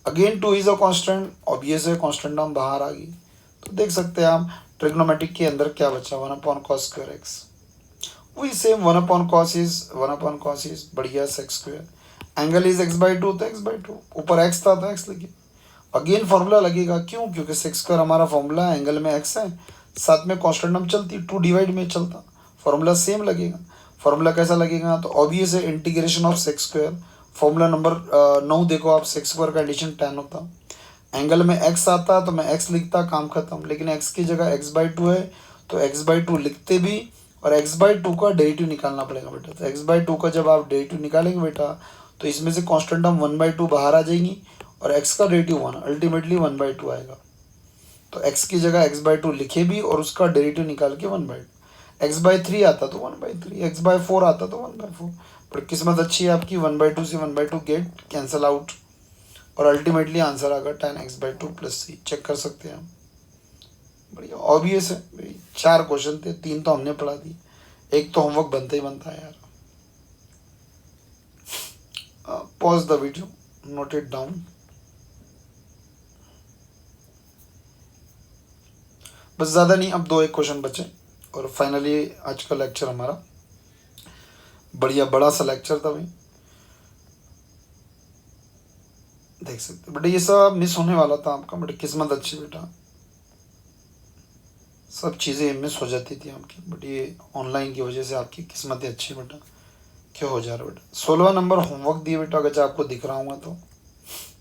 Again 2 is a constant, obvious है कांस्टेंट टर्म बाहर आ गई, तो देख सकते हैं आप ट्रिग्नोमेट्रिक के अंदर क्या बचा, 1/cos² x। वही सेम 1/cos इज बढ़िया sec², एंगल इज x/2 तो x/2, ऊपर x था तो x लिखिए। अगेन फॉर्मूला लगेगा, क्यों, क्योंकि sec² हमारा फॉर्मूला है, एंगल में x है, साथ में कांस्टेंट टर्म चलती, 2 डिवाइड में चलता, फॉर्मूला सेम लगेगा। फॉर्मूला कैसा लगेगा, तो ऑब्वियस है integration of sec²। Formula number 9 देखो आप, sec² का एडिशन tan होता, एंगल में x आता तो मैं x लिखता, काम खत्म। लेकिन x की जगह x/2 है, तो x/2 लिखते भी, और x/2 का डेरिवेटिव निकालना पड़ेगा बेटा। तो x/2 का जब आप डेरिवेटिव निकालेंगे बेटा, तो इसमें से कांस्टेंट टर्म 1/2 बाहर आ जाएंगी, और x का डेरिवेटिव 1, अल्टीमेटली 1/2 आएगा। तो x की जगह x/2 लिखे भी, और उसका डेरिवेटिव निकाल के 1/2। x/3 आता तो 1/3, x/4 आता तो 1/4। पर किस्मत अच्छी है आपकी, 1/2 से 1/2 गेट कैंसिल आउट, और अल्टीमेटली आंसर आएगा tan x/2 + c। चेक कर सकते हैं हम, बढ़िया ऑब्वियस है भाई। 4 क्वेश्चन थे, 3 तो हमने पढ़ा दी, एक तो होमवर्क बनता ही बनता है यार। Pause the video, note it down. बस ज़्यादा नहीं, अब 2-1 क्वेश्चन बचे, और फाइनली आज का लेक्चर हमारा बढ़िया बड़ा सा लेक्चर था भाई। देख सकते बेटा, ये सब मिस होने वाला था आपका, बट किस्मत अच्छी बेटा, सब चीज़ें मिस हो जाती थी आपकी, बट ये ऑनलाइन की वजह से आपकी किस्मत अच्छी बेटा। क्या हो जा रहा है बेटा, 16वां नंबर होमवर्क दिए बेटा, अगर आपको दिख रहा हूँ तो।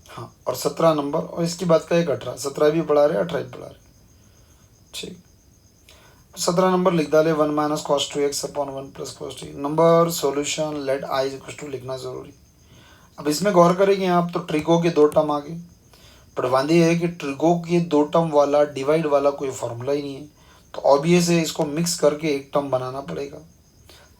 हाँ, और 17 नंबर, और इसकी बात का एक 18, 17 भी पढ़ा रहे, 18 भी पढ़ा रहे, ठीक। 17 नंबर लिख डाले, 1 - cos 2x / 1 + cos 2। Number solution let i = लिखना जरूरी। अब इसमें गौर करेंगे आप, तो ट्रिगो के 2 टर्म आ गए, पर वांदे है कि ट्रिगो के 2 टर्म वाला डिवाइड वाला कोई फॉर्मूला ही नहीं है, तो ऑब्वियस है इसको मिक्स करके एक टर्म बनाना पड़ेगा।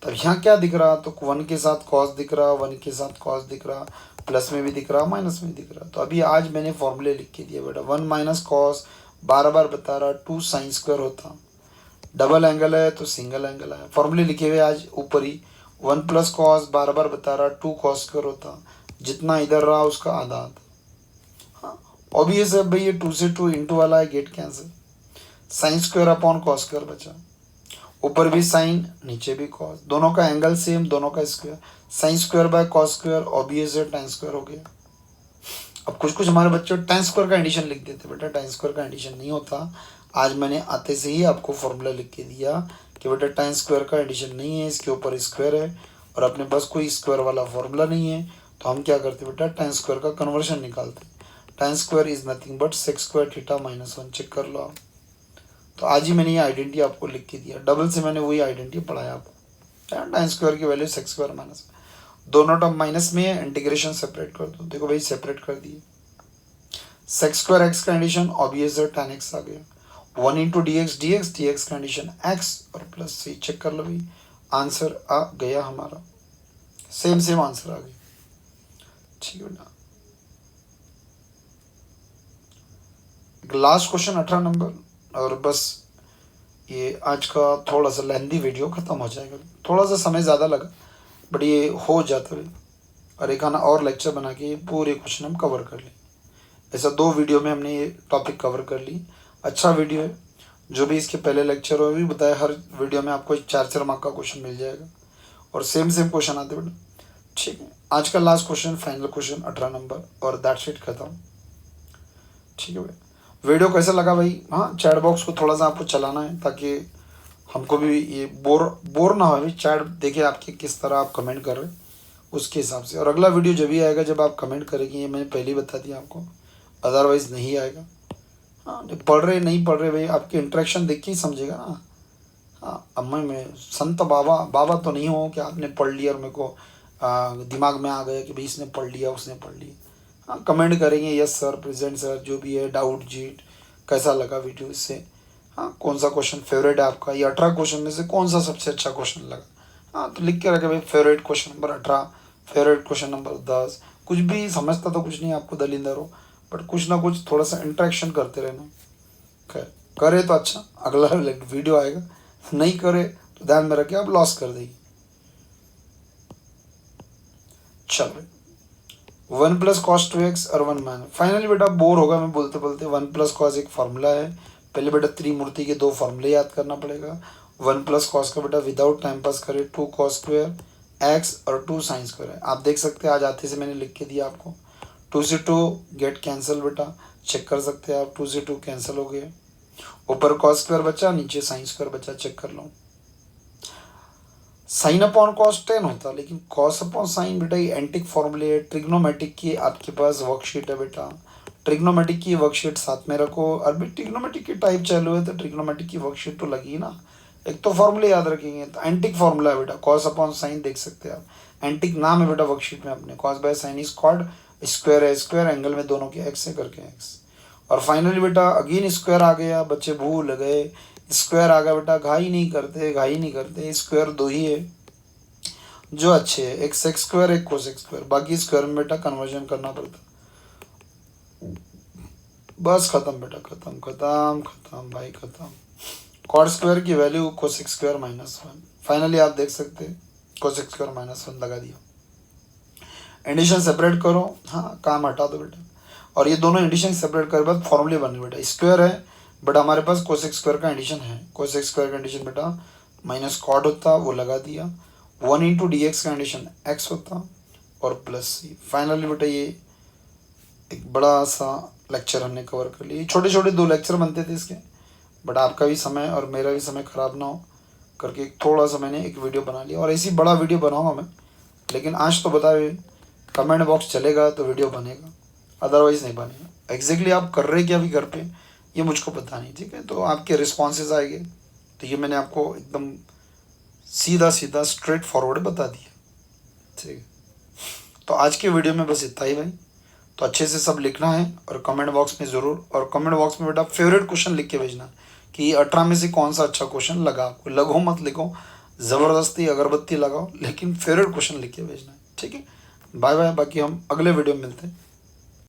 तब यहाँ क्या दिख रहा, तो 1 के साथ cos दिख रहा, 1 के साथ cos दिख रहा, प्लस में भी दिख रहा, माइनस में भी दिख रहा। तो अभी आज मैंने फॉर्मूले लिख के दिया बेटा, 1 - cos बार बार बता रहा, 2 sin² होता, डबल एंगल है तो सिंगल एंगल है, फॉर्मूले लिखे हुए आज ऊपर ही। 1 + cos बार बार बता रहा, 2 cos² होता, जितना इधर रहा उसका आधा आधा। हाँ ऑब्वियस है भाई, ये 2 से 2 इंटू वाला है, गेट कैंसिल, sin² / cos² बचा, ऊपर भी साइन नीचे भी कॉस, दोनों का एंगल सेम, दोनों का स्क्वायर, sin² / cos², ऑब्वियस है tan² हो गया। अब कुछ हमारे बच्चे tan² का एडिशन लिख देते, बेटा tan² का एडिशन नहीं होता। आज मैंने आते से ही आपको फॉर्मूला लिख के दिया कि बेटा tan² का एडिशन नहीं है, इसके ऊपर स्क्वायर है, और अपने पास कोई स्क्वायर वाला फॉर्मूला नहीं है, तो हम क्या करते बेटा, tan² का कन्वर्शन निकालते। tan² is nothing but sec² theta -1, check कर लो आप। तो आज ही मैंने ये आइडेंटिटी आपको लिख के दिया, डबल से मैंने वही आइडेंटिटी पढ़ाया आपको। tan² की वैल्यू sec² माइनस, दोनों टर्म माइनस में है, इंटीग्रेशन सेपरेट कर दो। देखो भाई सेपरेट कर दिए, sec² x का एडिशन ऑब्वियस है tan x आ गया, 1 × dx का एडिशन x और प्लस c। चेक कर लो भाई, आंसर आ गया हमारा, सेम आंसर आ गया, ठीक है ना। एक लास्ट क्वेश्चन 18 नंबर, और बस ये आज का थोड़ा सा लेंदी वीडियो ख़त्म हो जाएगा। थोड़ा सा समय ज़्यादा लगा बट ये हो जाता है, और एक आना और लेक्चर बना के ये पूरे क्वेश्चन हम कवर कर लें। ऐसा 2 वीडियो में हमने ये टॉपिक कवर कर ली। अच्छा वीडियो है। जो भी इसके पहले लेक्चर हो भी बताया, हर वीडियो में आपको 4-4 मार्क का क्वेश्चन मिल जाएगा और सेम क्वेश्चन आते बेटा। ठीक है, आज का last question, final question 18 number, और दैट्स इट, खत्म। ठीक है भाई, वीडियो कैसा लगा भाई? हाँ, चैट बॉक्स को थोड़ा सा आपको चलाना है ताकि हमको भी ये बोर ना हो भाई। चैट देखिए आपके किस तरह आप कमेंट कर रहे हैं उसके हिसाब से। और अगला वीडियो जब भी आएगा जब आप कमेंट करेंगे, ये मैंने पहले ही बता दिया आपको, अदरवाइज़ नहीं आएगा। हाँ, पढ़ रहे नहीं पढ़ रहे भाई, आपके इंटरेक्शन देख के ही समझेगा ना। हाँ, अब मैं संत बाबा तो नहीं हूँ कि आपने पढ़ लिया और मेरे को दिमाग में आ गया कि भाई इसने पढ़ लिया उसने पढ़ लिया। हाँ, कमेंट करेंगे यस सर, प्रेजेंट सर, जो भी है, डाउट जीट, कैसा लगा वीडियो इससे। हाँ, कौन सा क्वेश्चन फेवरेट है आपका, ये 18 क्वेश्चन में से कौन सा सबसे अच्छा क्वेश्चन लगा। हाँ, तो लिख के रखे भाई, favourite question number 18, favourite question number 10। कुछ भी समझता तो कुछ नहीं आपको दलिंदर हो, बट कुछ ना कुछ थोड़ा सा इंटरेक्शन करते रहना। खैर, करे तो अच्छा, अगला वीडियो आएगा, नहीं करे तो ध्यान में रखे आप लॉस कर देगी। चलो, 1 + cos 2x और 1 - फाइनली बेटा बोर होगा मैं बोलते बोलते। 1 + cos एक फार्मूला है, पहले बेटा त्रिमूर्ति के 2 फार्मूले याद करना पड़ेगा। 1 + cos का बेटा विदाउट टाइम पास करे 2 cos स्क्वायर x और 2 sin स्क्वायर है। आप देख सकते हैं आज आते से मैंने लिख के दिया आपको। 2 से 2 गेट कैंसिल बेटा, चेक कर सकते हैं आप, 2 से 2 कैंसिल हो गए। ऊपर cos स्क्वायर बचा, नीचे sin स्क्वायर बचा, चेक कर लो। साइन अपॉन कॉस 10 होता, लेकिन कॉस अपॉन साइन बेटा ये एंटिक फॉर्मूले है। ट्रिग्नोमेटिक की आपके पास वर्कशीट है बेटा, ट्रिग्नोमेटिक की वर्कशीट साथ में रखो। और भी ट्रिग्नोमेटिक की टाइप चालू है तो ट्रिग्नोमेटिक की वर्कशीट तो लगी ना, एक तो फॉर्मूले याद रखेंगे। तो एंटिक फॉर्मूला है बेटा, कॉस अपॉन साइन, देख सकते हैं आप, एंटिक नाम है बेटा वर्कशीट में अपने। Cos by sine is called square है, स्क्वायर एंगल में दोनों के एक्स है करके एक्स। और फाइनली बेटा अगेन स्क्वायर आ गया, बच्चे भूल गए, स्क्वायर आ गया बेटा। घाई नहीं करते, स्क्वायर 2 ही है जो अच्छे है, एक सेक्स स्क्वायर एक कोसेक स्क्वायर, बाकी स्क्वायर में बेटा कन्वर्जन करना पड़ता। बस खत्म बेटा, खत्म भाई, खत्म। कॉट स्क्वायर की वैल्यू कोसेक स्क्वायर -1। फाइनली आप देख सकते हैं कोसेक स्क्वायर -1 लगा दिया। एडिशन सेपरेट करो, हाँ काम हटा दो बेटा। और ये दोनों एडिशन सेपरेट कर बाद फॉर्मूले बने बेटा। स्क्वायर है बट हमारे पास कोसेक स्क्वायर का एडिशन है, कोसेक स्क्वायर का एडिशन बेटा माइनस कॉट होता, वो लगा दिया। 1 × dx का एडिशन x होता और प्लस सी। फाइनली बेटा ये एक बड़ा सा लेक्चर हमने कवर कर लिया। छोटे छोटे 2 लेक्चर बनते थे इसके, बट आपका भी समय और मेरा भी समय ख़राब ना हो करके थोड़ा सा मैंने एक वीडियो बना लिया। और ऐसी बड़ा वीडियो बनाऊंगा मैं, लेकिन आज तो बताए कमेंट बॉक्स चलेगा तो वीडियो बनेगा, अदरवाइज़ नहीं बनेगा। एग्जैक्टली आप कर रहे क्या अभी घर पे ये मुझको पता नहीं, ठीक है। तो आपके रिस्पॉन्सेज आएंगे, तो ये मैंने आपको एकदम सीधा स्ट्रेट फॉरवर्ड बता दिया, ठीक है। तो आज के वीडियो में बस इतना ही भाई। तो अच्छे से सब लिखना है और कमेंट बॉक्स में ज़रूर, और कमेंट बॉक्स में बेटा फेवरेट क्वेश्चन लिख के भेजना कि 18 में से कौन सा अच्छा क्वेश्चन लगा आपको। लगो मत लिखो, ज़बरदस्ती अगरबत्ती लगाओ, लेकिन फेवरेट क्वेश्चन लिख के भेजना है, ठीक है। बाय बाय, बाकी हम अगले वीडियो में मिलते हैं।